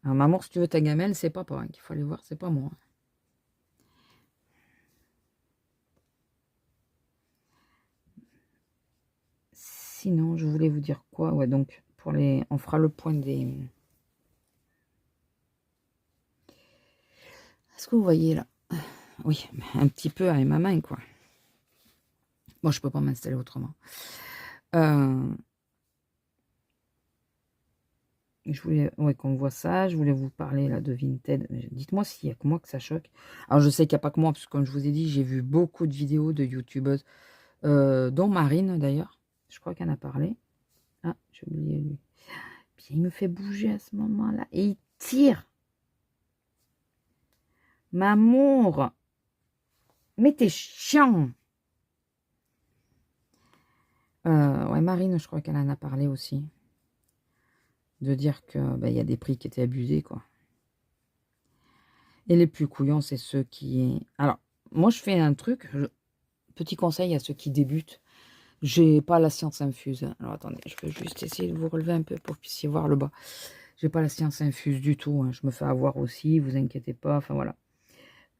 Alors, maman, si tu veux ta gamelle, c'est papa hein, qu'il faut aller voir, c'est pas moi. Sinon, je voulais vous dire quoi? Ouais, donc, on fera le point des... Est-ce que vous voyez, là? Oui, un petit peu avec ma main, quoi. Bon, je peux pas m'installer autrement. Je voulais qu'on voit ça. Je voulais vous parler là de Vinted. Dites-moi s'il y a que moi que ça choque. Alors, je sais qu'il n'y a pas que moi, parce que comme je vous ai dit, j'ai vu beaucoup de vidéos de youtubeuses, dont Marine, d'ailleurs. Je crois qu'elle en a parlé. Ah, j'ai oublié lui. Puis il me fait bouger à ce moment-là. Et il tire. Mamour. Mais t'es chiant. Ouais, Marine, je crois qu'elle en a parlé aussi. De dire que y a des prix qui étaient abusés, quoi. Et les plus couillons, c'est ceux qui... Alors, moi, je fais un truc. Petit conseil à ceux qui débutent. J'ai pas la science infuse. Alors, attendez, je vais juste essayer de vous relever un peu pour que vous puissiez voir le bas. J'ai pas la science infuse du tout. Hein. Je me fais avoir aussi, vous inquiétez pas. Enfin, voilà.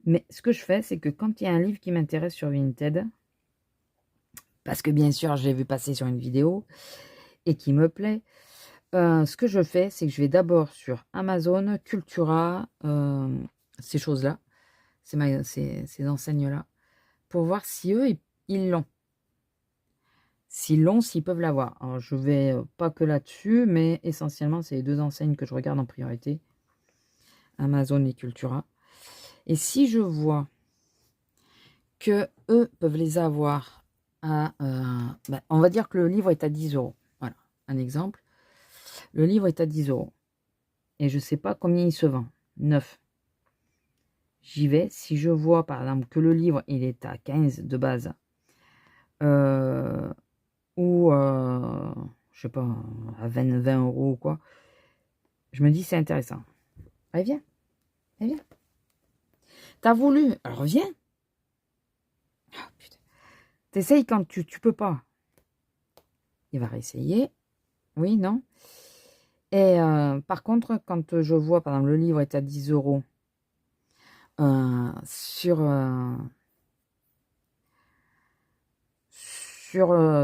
Mais ce que je fais, c'est que quand il y a un livre qui m'intéresse sur Vinted, parce que bien sûr, je l'ai vu passer sur une vidéo et qui me plaît, ce que je fais, c'est que je vais d'abord sur Amazon, Cultura, ces choses-là, ces enseignes-là, pour voir si eux, ils l'ont. s'ils l'ont, s'ils peuvent l'avoir. Alors, je vais pas que là-dessus, mais essentiellement, c'est les 2 enseignes que je regarde en priorité. Amazon et Cultura. Et si je vois que eux peuvent les avoir à... ben, on va dire que le livre est à 10 €. Voilà, un exemple. Le livre est à 10 €. Et je ne sais pas combien il se vend. 9. J'y vais. Si je vois, par exemple, que le livre, il est à 15 de base, ou, je sais pas, à 20 € ou quoi, je me dis, c'est intéressant. Allez, viens. Allez, viens. T'as voulu. Alors, viens. Oh, putain. T'essayes quand tu peux pas. Il va réessayer. Oui, non. Et par contre, quand je vois, par exemple, le livre est à 10 € sur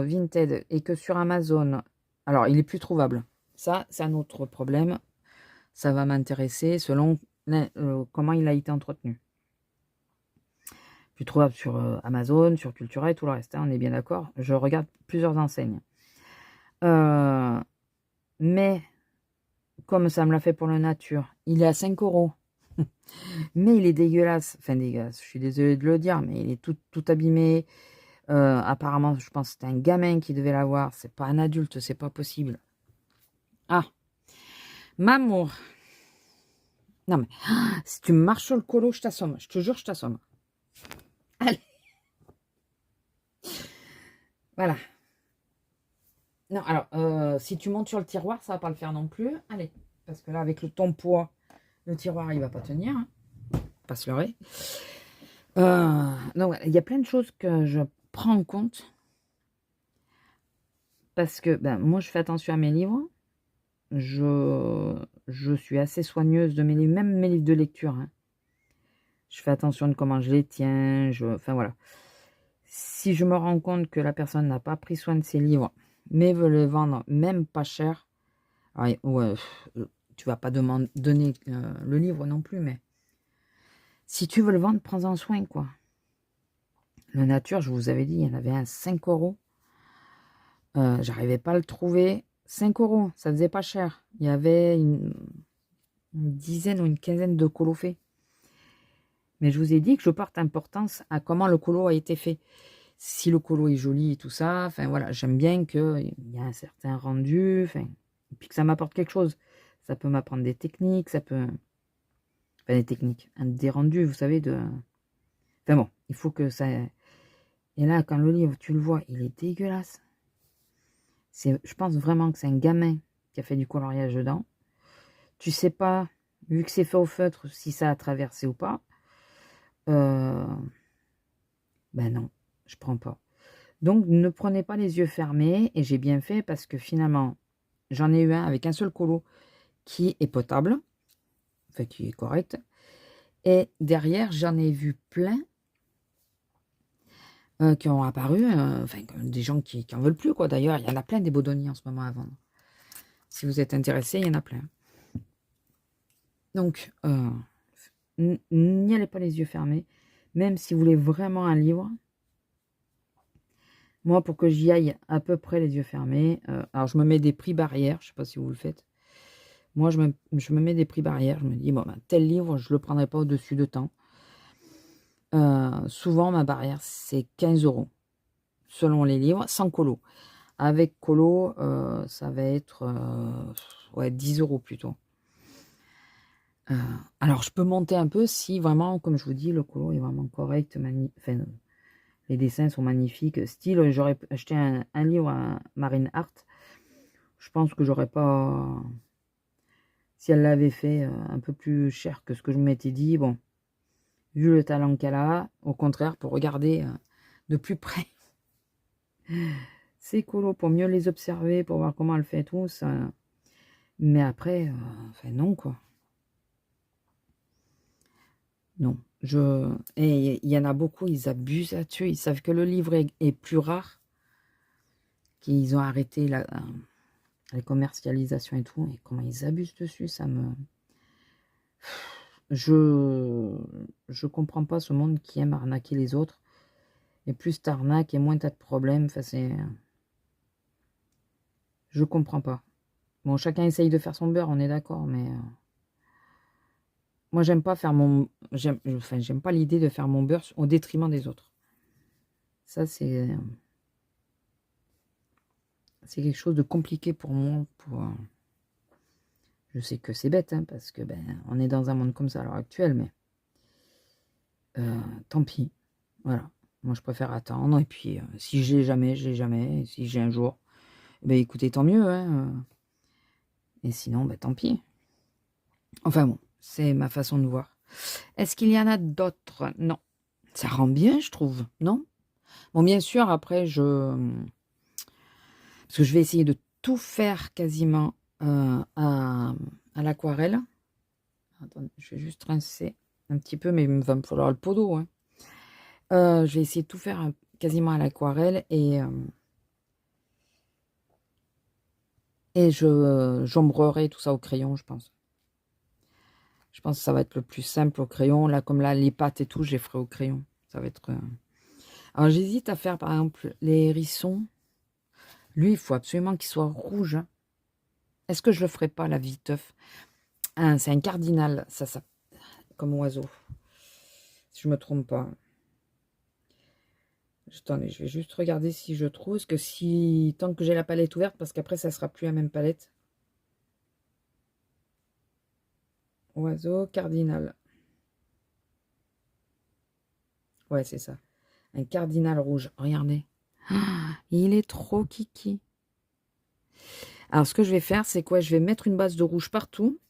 Vinted et que sur Amazon, alors il est plus trouvable. Ça, c'est un autre problème. Ça va m'intéresser selon comment il a été entretenu. Plus trouvable sur Amazon, sur Cultura et tout le reste, hein, on est bien d'accord. Je regarde plusieurs enseignes. Mais, comme ça me l'a fait pour la nature, il est à 5 €. Mais il est dégueulasse. Enfin, dégueulasse, je suis désolée de le dire, mais il est tout abîmé. Apparemment, je pense que c'était un gamin qui devait l'avoir. C'est pas un adulte, c'est pas possible. Ah, Mamour. Non, mais si tu me marches sur le colo, je t'assomme. Je te jure, je t'assomme. Allez. Voilà. Non, alors, si tu montes sur le tiroir, ça va pas le faire non plus. Allez. Parce que là, avec ton poids, le tiroir, il va pas tenir. Hein. Pas se leurrer. Donc, il y a plein de choses que je prends en compte. Parce que, ben, moi, je fais attention à mes livres. Je suis assez soigneuse de mes livres, même mes livres de lecture. Hein. Je fais attention de comment je les tiens. Enfin, voilà. Si je me rends compte que la personne n'a pas pris soin de ses livres, mais veut les vendre même pas cher, alors, ouais, tu vas pas donner le livre non plus, mais si tu veux le vendre, prends-en soin, quoi. Le nature, je vous avais dit, il y en avait un 5 €. J'arrivais pas à le trouver. 5 €, ça faisait pas cher. Il y avait une dizaine ou une quinzaine de colos faits. Mais je vous ai dit que je porte importance à comment le colo a été fait. Si le colo est joli et tout ça, enfin voilà, j'aime bien qu'il y ait un certain rendu, enfin, et puis que ça m'apporte quelque chose. Ça peut m'apprendre des techniques, ça peut... Enfin, des techniques, des rendus, vous savez, de... Enfin bon, il faut que ça... Et là, quand le livre, tu le vois, il est dégueulasse. Je pense vraiment que c'est un gamin qui a fait du coloriage dedans. Tu sais pas, vu que c'est fait au feutre, si ça a traversé ou pas. Ben non, je prends pas. Donc, ne prenez pas les yeux fermés. Et j'ai bien fait parce que finalement, j'en ai eu un avec un seul colo qui est potable. Enfin, qui est correct. Et derrière, j'en ai vu plein qui ont apparu. Enfin, des gens qui en veulent plus, quoi. D'ailleurs, il y en a plein des Bodoni en ce moment à vendre. Si vous êtes intéressé, il y en a plein. Donc, n'y allez pas les yeux fermés. Même si vous voulez vraiment un livre. Moi, pour que j'y aille à peu près les yeux fermés, alors je me mets des prix barrières, je ne sais pas si vous le faites. Moi, je me mets des prix barrières, je me dis, bon, ben, tel livre, je ne le prendrai pas au-dessus de temps. Souvent, ma barrière, c'est 15 €, selon les livres, sans colo. Avec colo, ça va être ouais, 10 € plutôt. Alors, je peux monter un peu si vraiment, comme je vous dis, le colo est vraiment correct, enfin, les dessins sont magnifiques. Style, j'aurais acheté un livre à Marine Art. Je pense que j'aurais pas... Si elle l'avait fait un peu plus cher que ce que je m'étais dit, bon, vu le talent qu'elle a, au contraire, pour regarder de plus près ces colos, pour mieux les observer, pour voir comment elle fait tout, ça... Mais après, enfin non, quoi. Non. Et il y en a beaucoup, ils abusent là-dessus. Ils savent que le livre est plus rare, qu'ils ont arrêté la commercialisation et tout. Et comment ils abusent dessus, ça me... Je comprends pas ce monde qui aime arnaquer les autres. Et plus t'arnaques, et moins t'as de problèmes. Enfin, c'est... Je comprends pas. Bon, chacun essaye de faire son beurre, on est d'accord, mais moi, j'aime pas faire j'aime pas l'idée de faire mon beurre au détriment des autres. Ça, c'est quelque chose de compliqué pour moi. Je sais que c'est bête, hein, parce que ben, on est dans un monde comme ça à l'heure actuelle, mais tant pis. Voilà. Moi, je préfère attendre. Et puis, si j'ai jamais, j'ai jamais. Et si j'ai un jour, ben écoutez, tant mieux. Hein. Et sinon, ben tant pis. Enfin bon, c'est ma façon de voir. Est-ce qu'il y en a d'autres? Non. Ça rend bien, je trouve. Non? Bon, bien sûr, après, parce que je vais essayer de tout faire quasiment à l'aquarelle. Attendez, je vais juste rincer un petit peu, mais il va me falloir le pot d'eau. Hein. Je vais essayer de tout faire quasiment à l'aquarelle et j'ombrerai tout ça au crayon, je pense. Je pense que ça va être le plus simple au crayon. Là, comme là, les pâtes et tout, je les ferai au crayon. Ça va être... Alors, j'hésite à faire, par exemple, les hérissons. Lui, il faut absolument qu'il soit rouge. Hein. Est-ce que je le ferai pas, la viteuf? Ah, c'est un cardinal, ça, comme oiseau. Si je me trompe pas. Attendez, je vais juste regarder si je trouve. Parce que si... Tant que j'ai la palette ouverte, parce qu'après, ça sera plus la même palette. Oiseau, cardinal. Ouais, c'est ça. Un cardinal rouge. Regardez. Ah, il est trop kiki. Alors, ce que je vais faire, c'est quoi? Je vais mettre une base de rouge partout.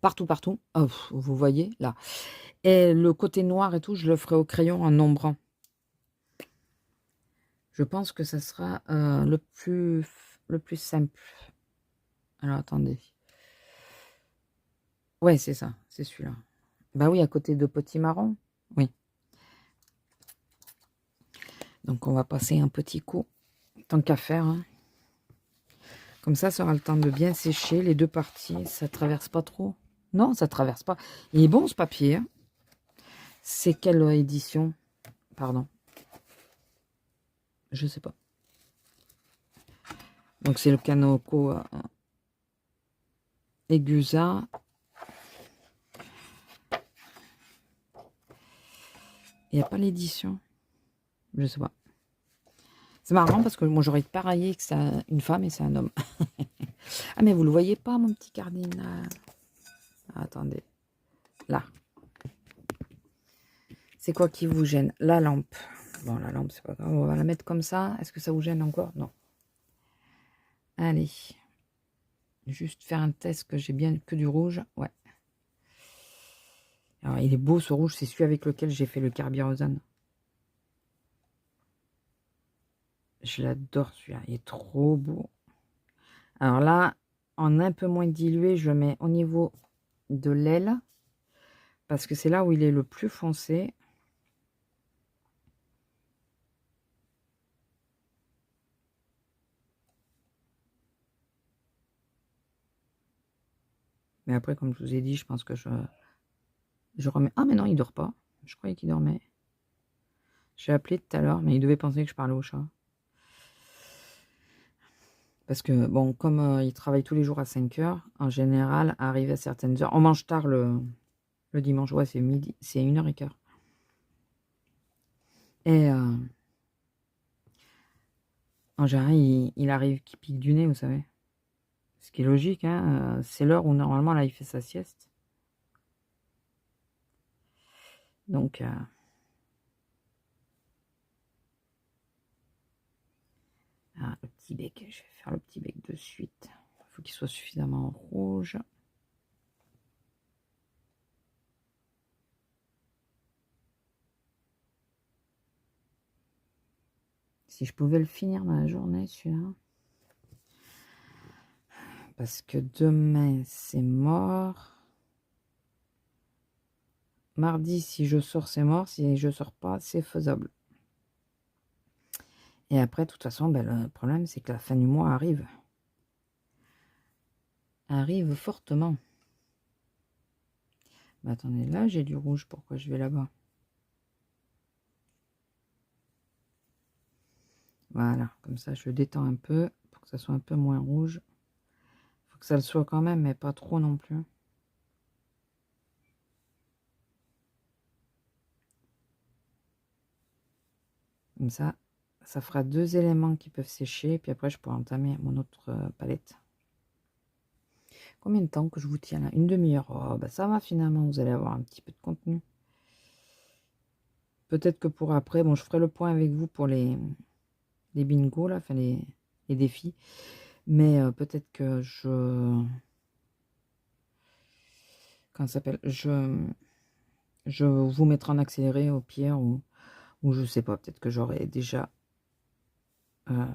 Partout, partout. Oh, vous voyez, là. Et le côté noir et tout, je le ferai au crayon en ombrant. Je pense que ça sera le plus simple. Alors, attendez. Ouais, c'est ça. C'est celui-là. Bah oui, à côté de potimarron. Oui. Donc, on va passer un petit coup. Tant qu'à faire. Hein. Comme ça aura le temps de bien sécher les deux parties. Ça traverse pas trop. Non, ça traverse pas. Il est bon, ce papier. Hein. C'est quelle édition? Pardon. Je sais pas. Donc, c'est le Kanoko Egusa. Il n'y a pas l'édition. Je sais pas. C'est marrant parce que moi j'aurais pareil que c'est une femme et c'est un homme. Ah mais vous le voyez pas mon petit cardinal. Attendez. Là. C'est quoi qui vous gêne? La lampe. Bon la lampe c'est pas grave. On va la mettre comme ça. Est-ce que ça vous gêne encore? Non. Allez. Juste faire un test que j'ai bien que du rouge. Ouais. Alors il est beau ce rouge. C'est celui avec lequel j'ai fait le Carbirosane. Je l'adore celui-là. Il est trop beau. Alors là, en un peu moins dilué, je le mets au niveau de l'aile. Parce que c'est là où il est le plus foncé. Mais après, comme je vous ai dit, je pense que je remets... Ah mais non, il dort pas. Je croyais qu'il dormait. J'ai appelé tout à l'heure, mais il devait penser que je parlais au chat. Parce que, bon, comme il travaille tous les jours à 5 heures, en général, arrivé à certaines heures... On mange tard le dimanche. Ouais, c'est midi. C'est 1h15. Et en général, il arrive qu'il pique du nez, vous savez. Ce qui est logique, hein. C'est l'heure où, normalement, là, il fait sa sieste. Donc... Ah, le petit bec, je vais faire le petit bec de suite. Il faut qu'il soit suffisamment rouge. Si je pouvais le finir dans la journée, celui-là. Parce que demain, c'est mort. Mardi, si je sors, c'est mort. Si je sors pas, c'est faisable. Et après, de toute façon, ben, le problème, c'est que la fin du mois arrive. Arrive fortement. Mais attendez, là, j'ai du rouge. Pourquoi je vais là-bas? Voilà, comme ça je le détends un peu pour que ça soit un peu moins rouge. Faut que ça le soit quand même, mais pas trop non plus. Comme ça fera 2 éléments qui peuvent sécher, puis après je pourrai entamer mon autre palette. Combien de temps que je vous tiens là? Une demi-heure. Oh, bah ça va finalement, vous allez avoir un petit peu de contenu. Peut-être que pour après, bon, je ferai le point avec vous pour les bingos, là, enfin les défis. Mais peut-être que Comment ça s'appelle? Je vous mettrai en accéléré au pire, ou je sais pas, peut-être que j'aurai déjà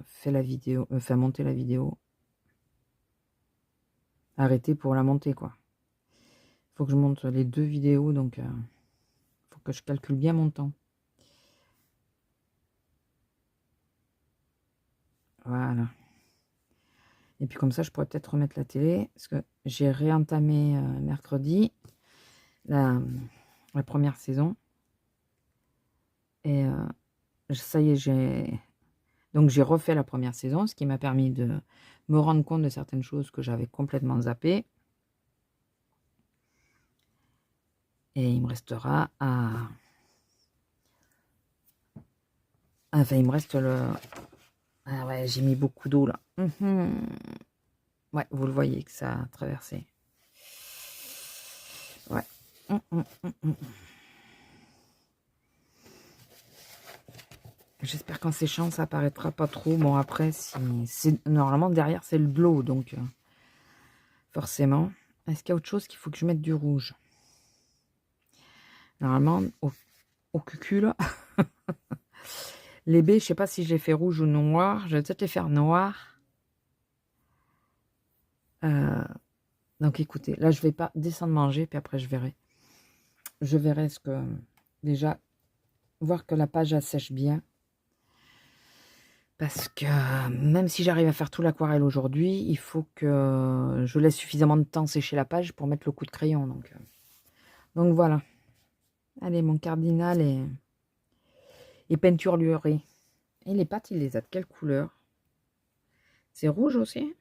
fait la vidéo, enfin monter la vidéo. Arrêter pour la monter, quoi. Faut que je monte les 2 vidéos, donc faut que je calcule bien mon temps. Voilà. Et puis comme ça, je pourrais peut-être remettre la télé, parce que j'ai réentamé mercredi la première saison. Et ça y est, j'ai refait la première saison, ce qui m'a permis de me rendre compte de certaines choses que j'avais complètement zappées. Et il me restera à... Enfin, il me reste le... Ah ouais, j'ai mis beaucoup d'eau là. Ouais, vous le voyez que ça a traversé. Ouais. J'espère qu'en séchant, ça apparaîtra pas trop. Bon, après, normalement, derrière, c'est de l'eau, donc forcément. Est-ce qu'il y a autre chose qu'il faut que je mette du rouge? Normalement, au cucul, là. Les baies, je sais pas si je les fais rouge ou noir. Je vais peut-être les faire noir. Donc, écoutez, là, je vais pas descendre manger, puis après, je verrai. Je verrai ce que... Déjà, voir que la page, elle sèche bien. Parce que même si j'arrive à faire tout l'aquarelle aujourd'hui, il faut que je laisse suffisamment de temps sécher la page pour mettre le coup de crayon. Donc voilà. Allez, mon cardinal est peinturluré. Et les pattes, il les a de quelle couleur? C'est rouge aussi?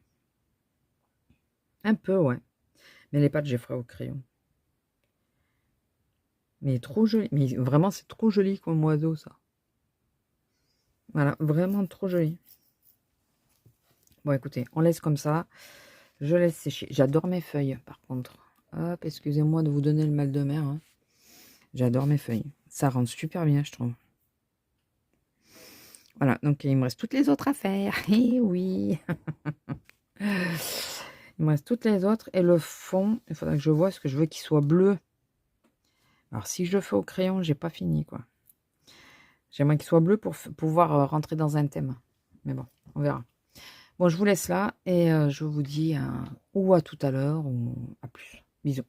Un peu, ouais. Mais les pattes, j'ai ferai au crayon. Mais trop joli. Mais vraiment, c'est trop joli comme oiseau, ça. Voilà, vraiment trop joli. Bon, écoutez, on laisse comme ça. Je laisse sécher. J'adore mes feuilles, par contre. Hop, excusez-moi de vous donner le mal de mer. Hein. J'adore mes feuilles. Ça rend super bien, je trouve. Voilà, donc il me reste toutes les autres à faire. Eh oui. Il me reste toutes les autres. Et le fond, il faudra que je vois ce que je veux qu'il soit bleu. Alors, si je le fais au crayon, j'ai pas fini, quoi. J'aimerais qu'il soit bleu pour pouvoir rentrer dans un thème. Mais bon, on verra. Bon, je vous laisse là et je vous dis ou à tout à l'heure ou à plus. Bisous.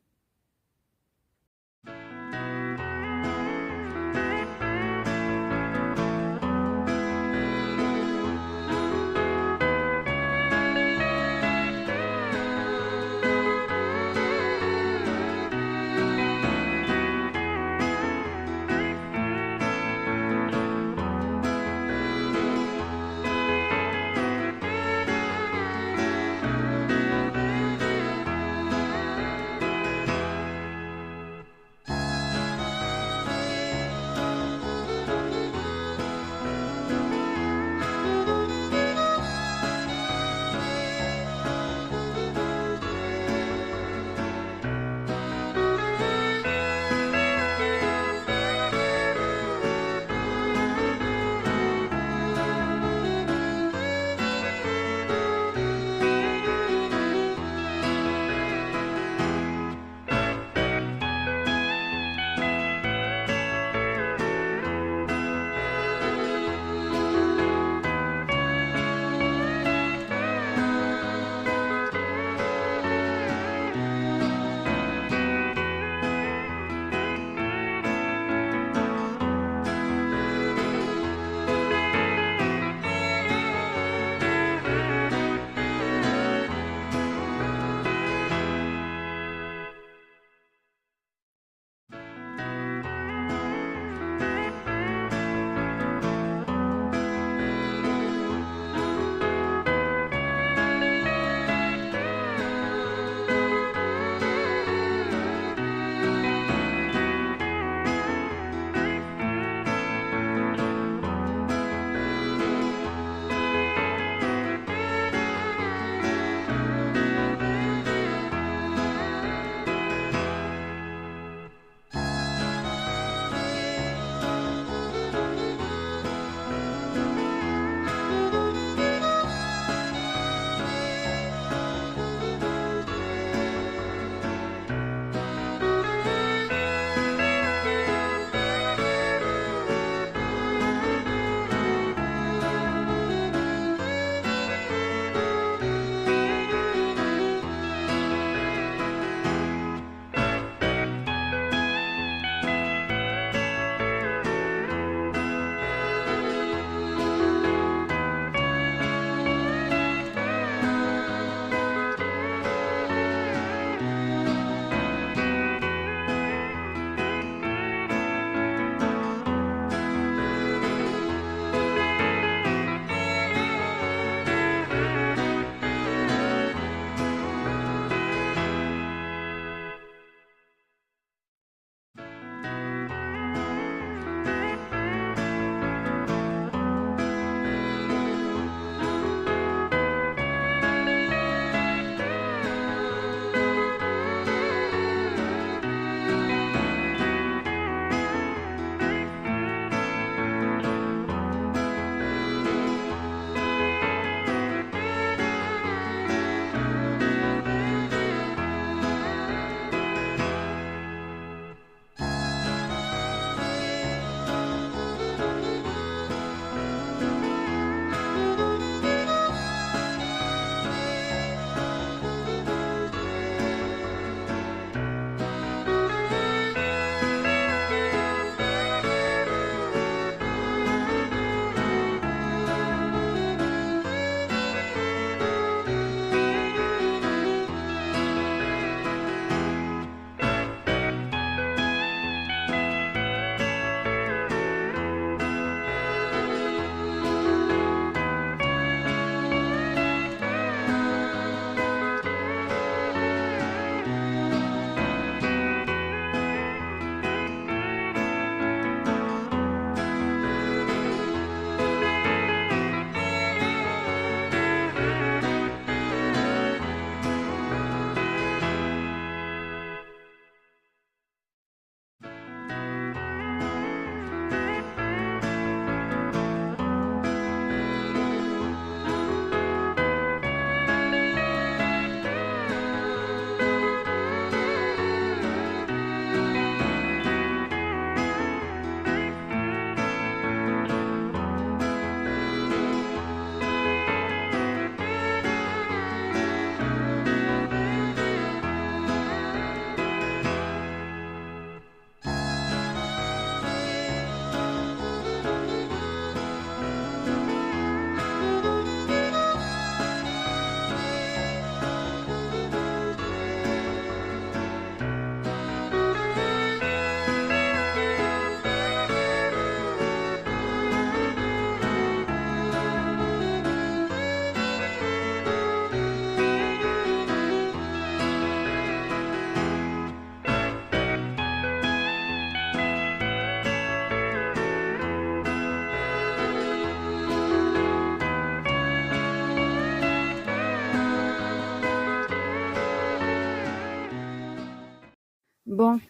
Bon,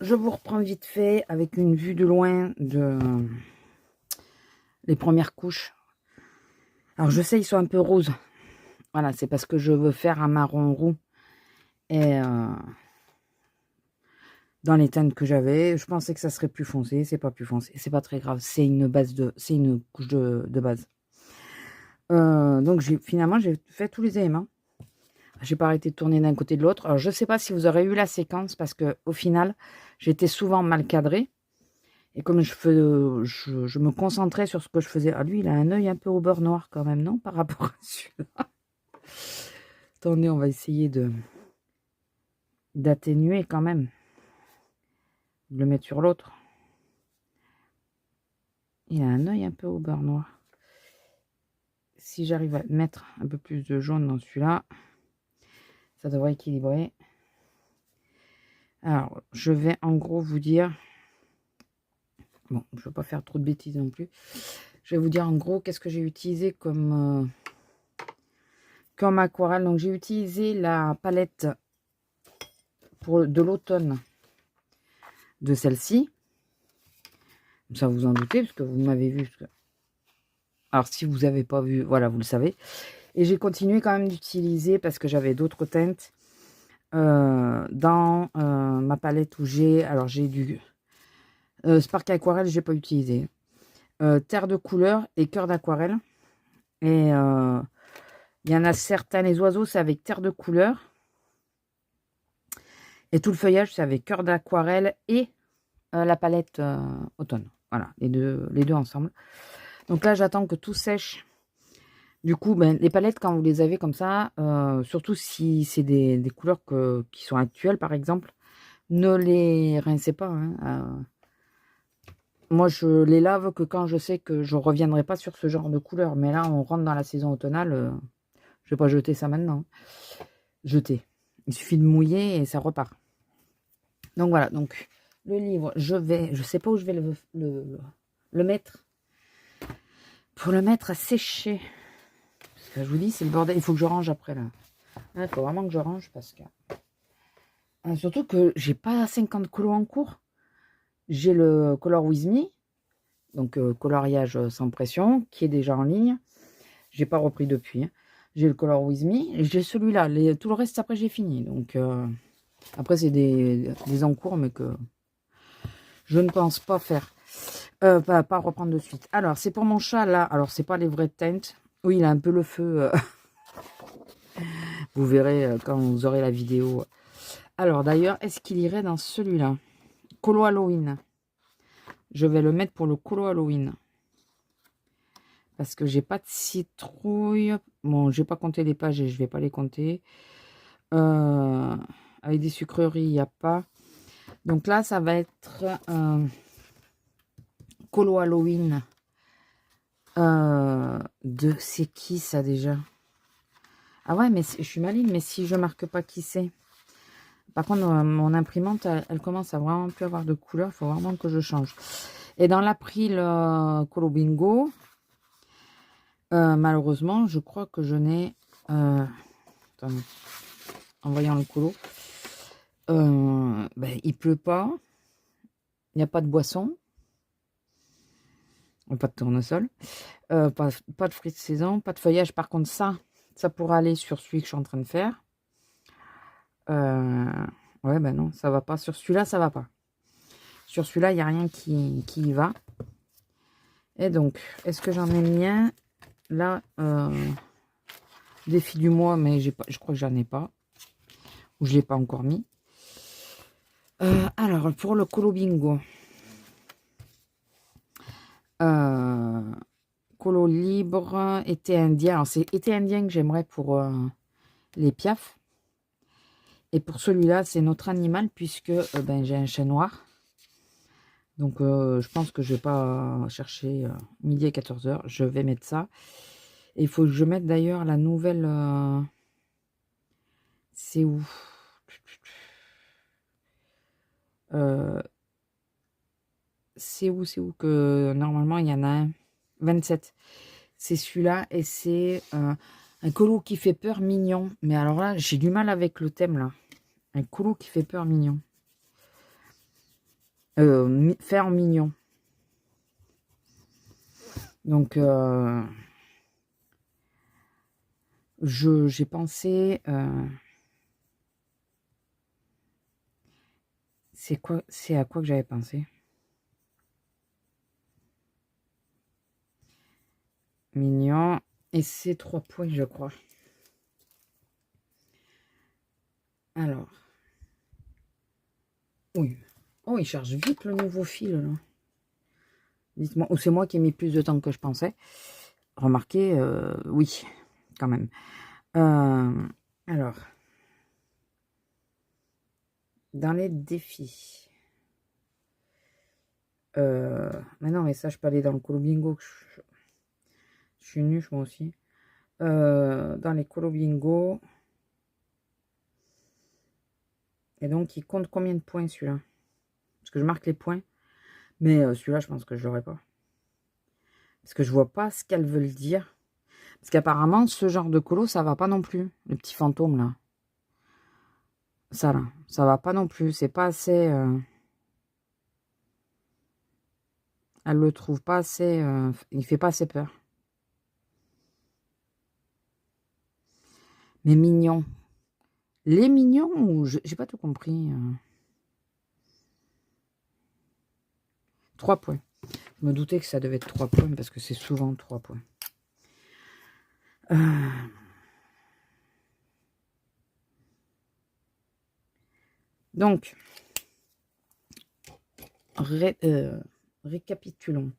je vous reprends vite fait avec une vue de loin de les premières couches. Alors je sais, ils sont un peu roses. Voilà, c'est parce que je veux faire un marron roux. Et dans les teintes que j'avais, je pensais que ça serait plus foncé. C'est pas plus foncé. C'est pas très grave. C'est une couche de base. Donc finalement, j'ai fait tous les éléments. J'ai pas arrêté de tourner d'un côté de l'autre. Alors je sais pas si vous aurez eu la séquence parce que au final, j'étais souvent mal cadrée. Et comme je me concentrais sur ce que je faisais. Ah, lui, il a un œil un peu au beurre noir quand même, non? Par rapport à celui-là. Attendez, on va essayer d'atténuer quand même. De le mettre sur l'autre. Il a un œil un peu au beurre noir. Si j'arrive à mettre un peu plus de jaune dans celui-là, ça devrait équilibrer. Alors, je vais en gros vous dire... Bon, je ne veux pas faire trop de bêtises non plus. Je vais vous dire en gros qu'est-ce que j'ai utilisé comme aquarelle. Donc, j'ai utilisé la palette de l'automne de celle-ci. Ça vous en doutez, parce que vous m'avez vu. Alors, si vous n'avez pas vu, voilà, vous le savez. Et j'ai continué quand même d'utiliser, parce que j'avais d'autres teintes, dans ma palette où j'ai... Alors, j'ai du Spark Aquarelle, j'ai pas utilisé. Terre de couleur et cœur d'aquarelle. Et il y en a certains, les oiseaux, c'est avec terre de couleur. Et tout le feuillage, c'est avec cœur d'aquarelle et la palette automne. Voilà, les deux ensemble. Donc là, j'attends que tout sèche. Du coup, ben, les palettes, quand vous les avez comme ça, surtout si c'est des couleurs qui sont actuelles, par exemple, ne les rincez pas. Hein, moi, je les lave que quand je sais que je ne reviendrai pas sur ce genre de couleur. Mais là, on rentre dans la saison automnale. Je ne vais pas jeter ça maintenant. Jeter. Il suffit de mouiller et ça repart. Donc voilà. Donc le livre, je ne sais pas où je vais le mettre. Pour le mettre à sécher. Parce que je vous dis, c'est le bordel. Il faut que je range après là. Il faut vraiment que je range parce que... surtout que j'ai pas 50 colos en cours. J'ai le Color With Me, donc coloriage sans pression, qui est déjà en ligne. J'ai pas repris depuis. Hein. J'ai le Color With Me et j'ai celui-là. Tout le reste, après, j'ai fini. Donc, après, c'est des en cours, mais que je ne pense pas faire. Pas reprendre de suite. Alors, c'est pour mon chat, là. Alors, c'est pas les vraies teintes. Oui, il a un peu le feu. Vous verrez quand vous aurez la vidéo. Alors, d'ailleurs, est-ce qu'il irait dans celui-là? Colo Halloween. Je vais le mettre pour le colo Halloween. Parce que j'ai pas de citrouille. Bon, je vais pas compter les pages et je vais pas les compter. Avec des sucreries, il n'y a pas. Donc là, ça va être colo Halloween. C'est qui ça déjà? Ah ouais, mais je suis maligne, mais si je marque pas qui c'est. Par contre, mon imprimante, elle commence à vraiment plus avoir de couleur. Il faut vraiment que je change. Et dans l'April Colo Bingo, malheureusement, je crois que je n'ai... attendez, en voyant le colo, ben, il pleut pas. Il n'y a pas de boisson. Pas de tournesol. Pas de fruits de saison. Pas de feuillage. Par contre, ça pourra aller sur celui que je suis en train de faire. Ouais, ben non, ça va pas. Sur celui-là, ça va pas. Sur celui-là, il n'y a rien qui y va. Et donc, est-ce que j'en ai mis un? Là, défi du mois, mais je crois que j'en ai pas. Ou je ne l'ai pas encore mis. Alors, pour le Colo Bingo. Colo libre, été indien. Alors, c'est été indien que j'aimerais pour les piafs. Et pour celui-là, c'est notre animal, puisque ben, j'ai un chien noir. Donc, je pense que je ne vais pas chercher midi à 14 h. Je vais mettre ça. Et il faut que je mette d'ailleurs la nouvelle... c'est où? C'est où que normalement il y en a un? 27. C'est celui-là et c'est un colo qui fait peur, mignon. Mais alors là, j'ai du mal avec le thème là. Un colo qui fait peur mignon. Faire mignon. Donc, j'ai pensé... c'est à quoi que j'avais pensé? Mignon. Et c'est 3 points, je crois. Alors. Oui. Oh, il charge vite le nouveau fil, là. Dites-moi. Ou c'est moi qui ai mis plus de temps que je pensais. Remarquez, oui, quand même. Alors. Dans les défis. Mais non, mais ça, je peux aller dans le colo bingo. Je suis nulle, moi aussi. Dans les colo bingo. Et donc, il compte combien de points, celui-là? Parce que je marque les points. Mais celui-là, je pense que je l'aurai pas. Parce que je vois pas ce qu'elles veulent dire. Parce qu'apparemment, ce genre de colo, ça va pas non plus. Le petit fantôme, là. Ça, là. Ça va pas non plus. C'est pas assez... Elle le trouve pas assez... il fait pas assez peur. Mais mignon. Les mignons ou... J'ai pas tout compris. 3 points. Je me doutais que ça devait être 3 points parce que c'est souvent 3 points. Donc, récapitulons.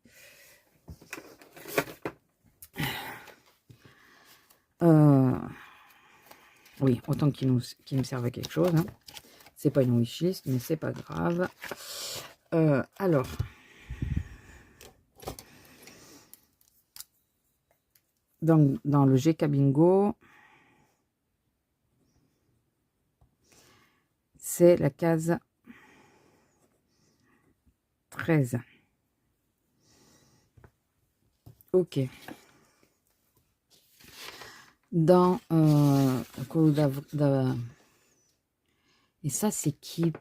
Oui, autant qu'il me serve à quelque chose. Hein. C'est pas une wishlist, mais c'est pas grave. Alors. Donc, dans le GK Bingo, c'est la case 13. Ok. Dans et ça, c'est qui?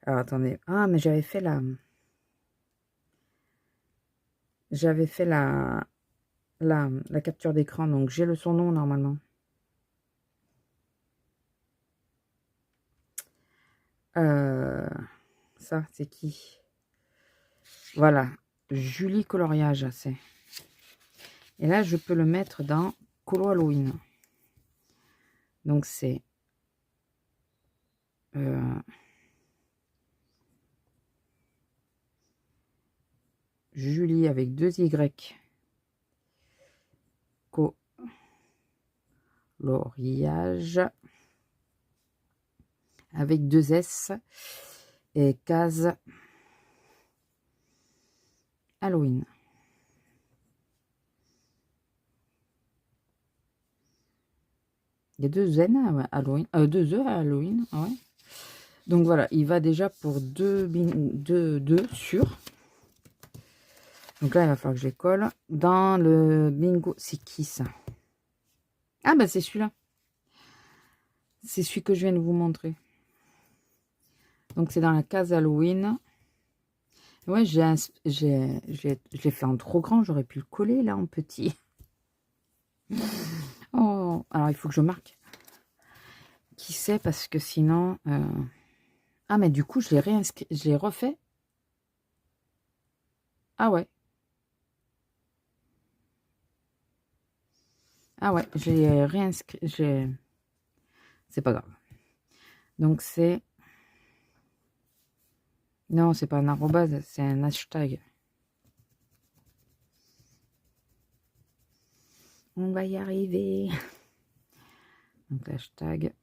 Alors, attendez. Ah, mais j'avais fait la... la capture d'écran, donc j'ai son nom normalement. Ça, c'est qui? Voilà. Julie Coloriage, c'est. Et là, je peux le mettre dans Colo Halloween. Donc, c'est... Julie avec 2 Y. Coloriage. Avec 2 S. Et case Halloween. Il y a 2 N à Halloween. 2 E à Halloween. Ouais. Donc voilà, il va déjà pour 2 sur. Donc là, il va falloir que je les colle. Dans le bingo, c'est qui ça? Ah bah c'est celui-là. C'est celui que je viens de vous montrer. Donc c'est dans la case Halloween. Ouais, je l'ai fait en trop grand. J'aurais pu le coller là en petit. Oh, alors il faut que je marque. Qui c'est parce que sinon... Ah mais du coup, je l'ai réinscrit. Je l'ai refait. Ah ouais. Ah ouais, j'ai réinscrit. C'est pas grave. Donc c'est... Non, c'est pas un arrobase, c'est un hashtag. On va y arriver. Donc hashtag.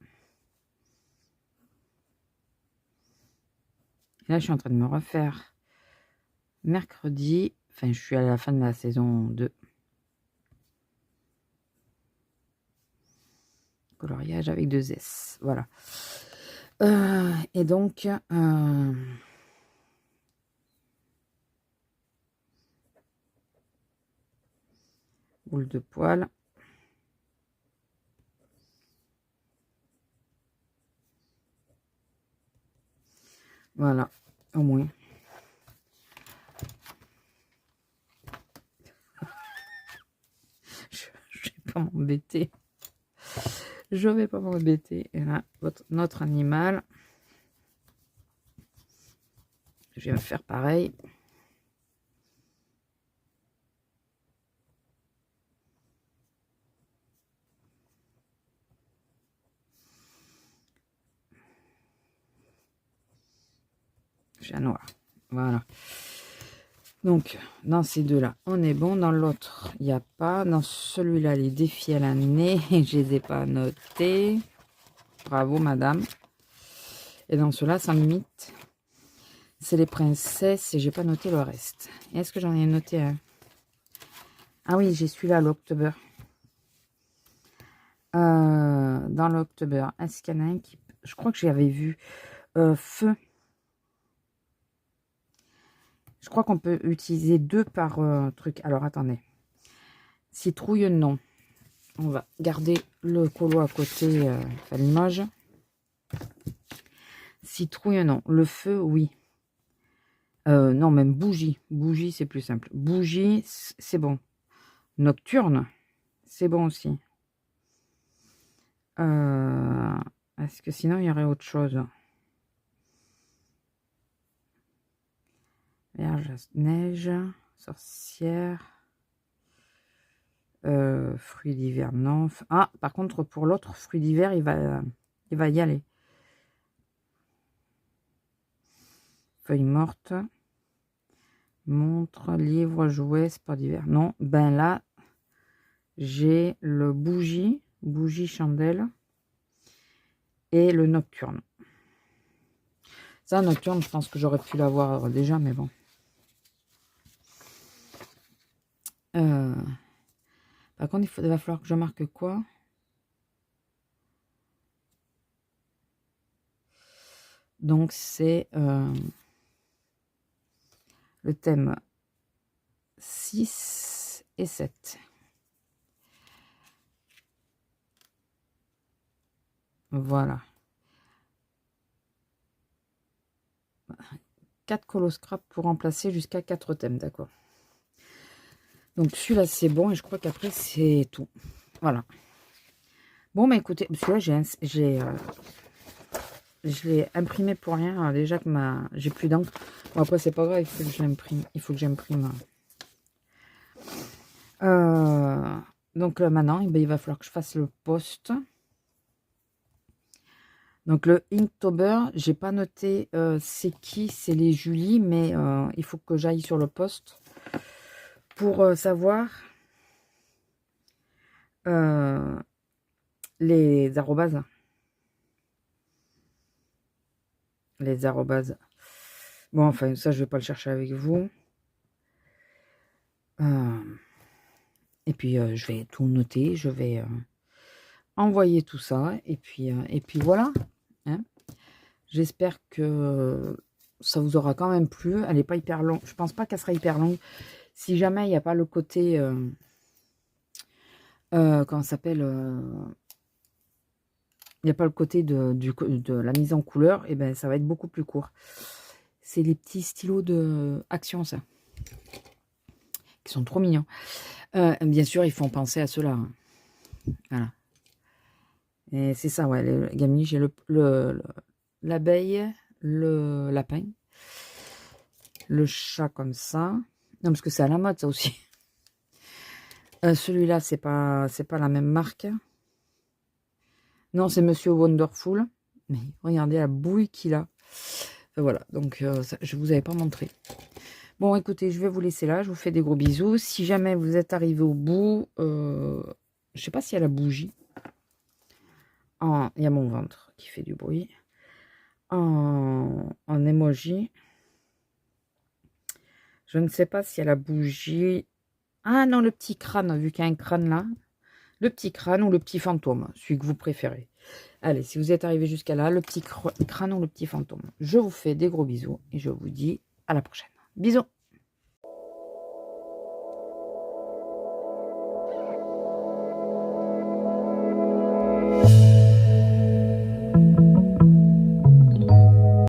Et là, je suis en train de me refaire mercredi. Enfin, je suis à la fin de la saison 2. Coloriage avec 2 S. Voilà. Et donc... boule de poil. Voilà, au moins. Je vais pas m'embêter. Je vais pas m'embêter. Et là, notre animal. Je vais me faire pareil. J'ai un noir. Voilà. Donc, dans ces deux-là, on est bon. Dans l'autre, il n'y a pas. Dans celui-là, les défis à l'année, je les ai pas notés. Bravo, madame. Et dans ceux-là, sans limite, c'est les princesses et j'ai pas noté le reste. Est-ce que j'en ai noté un? Ah oui, j'ai celui-là, l'October. Dans l'October, est-ce qu'il y en a un qui... Je crois que j'avais vu feu. Je crois qu'on peut utiliser 2 par truc. Alors, attendez. Citrouille, non. On va garder le colo à côté, enfin l'image. Citrouille, non. Le feu, oui. Non, même bougie. Bougie, c'est plus simple. Bougie, c'est bon. Nocturne, c'est bon aussi. Est-ce que sinon, il y aurait autre chose? Vierge, neige, sorcière, fruits d'hiver, non. Ah, par contre, pour l'autre, fruits d'hiver, il va y aller. Feuilles mortes, montre, livre, jouet, sport d'hiver. Non, ben là, j'ai le bougie chandelle et le nocturne. Ça, nocturne, je pense que j'aurais pu l'avoir déjà, mais bon. Par contre, il va falloir que je marque quoi? Donc, c'est le thème 6 et 7. Voilà. 4 coloscrap pour remplacer jusqu'à 4 thèmes, d'accord. Donc, celui-là, c'est bon. Et je crois qu'après, c'est tout. Voilà. Bon, bah écoutez, celui-là, je l'ai imprimé pour rien. Alors, déjà que j'ai plus d'encre. Bon, après, c'est pas grave, il faut que j'imprime. Il faut que j'imprime. Donc là, maintenant, eh bien, il va falloir que je fasse le post. Donc le Inktober, j'ai pas noté c'est qui, c'est les Julie, mais il faut que j'aille sur le post pour savoir les arrobases. Les arrobases. Bon, enfin, ça, je vais pas le chercher avec vous. Et puis, je vais tout noter. Je vais envoyer tout ça. Et puis voilà. Hein. J'espère que ça vous aura quand même plu. Elle n'est pas hyper longue. Je pense pas qu'elle sera hyper longue. Si jamais il n'y a pas le côté... comment ça s'appelle il n'y a pas le côté de la mise en couleur, et ben ça va être beaucoup plus court. C'est les petits stylos de Action, ça. Qui sont trop mignons. Bien sûr, ils font penser à ceux-là. Hein. Voilà. Et c'est ça, ouais, les gamins, j'ai l'abeille, le lapin, le chat comme ça. Non, parce que c'est à la mode, ça aussi. Celui-là, c'est pas la même marque. Non, c'est Monsieur Wonderful. Mais regardez la bouille qu'il a. Enfin, voilà, donc ça, je vous avais pas montré. Bon, écoutez, je vais vous laisser là. Je vous fais des gros bisous. Si jamais vous êtes arrivé au bout, je sais pas s'il y a la bougie. Il y a mon ventre qui fait du bruit. En emoji. Je ne sais pas s'il y a la bougie. Ah non, le petit crâne, vu qu'il y a un crâne là. Le petit crâne ou le petit fantôme, celui que vous préférez. Allez, si vous êtes arrivé jusqu'à là, le petit crâne ou le petit fantôme. Je vous fais des gros bisous et je vous dis à la prochaine. Bisous.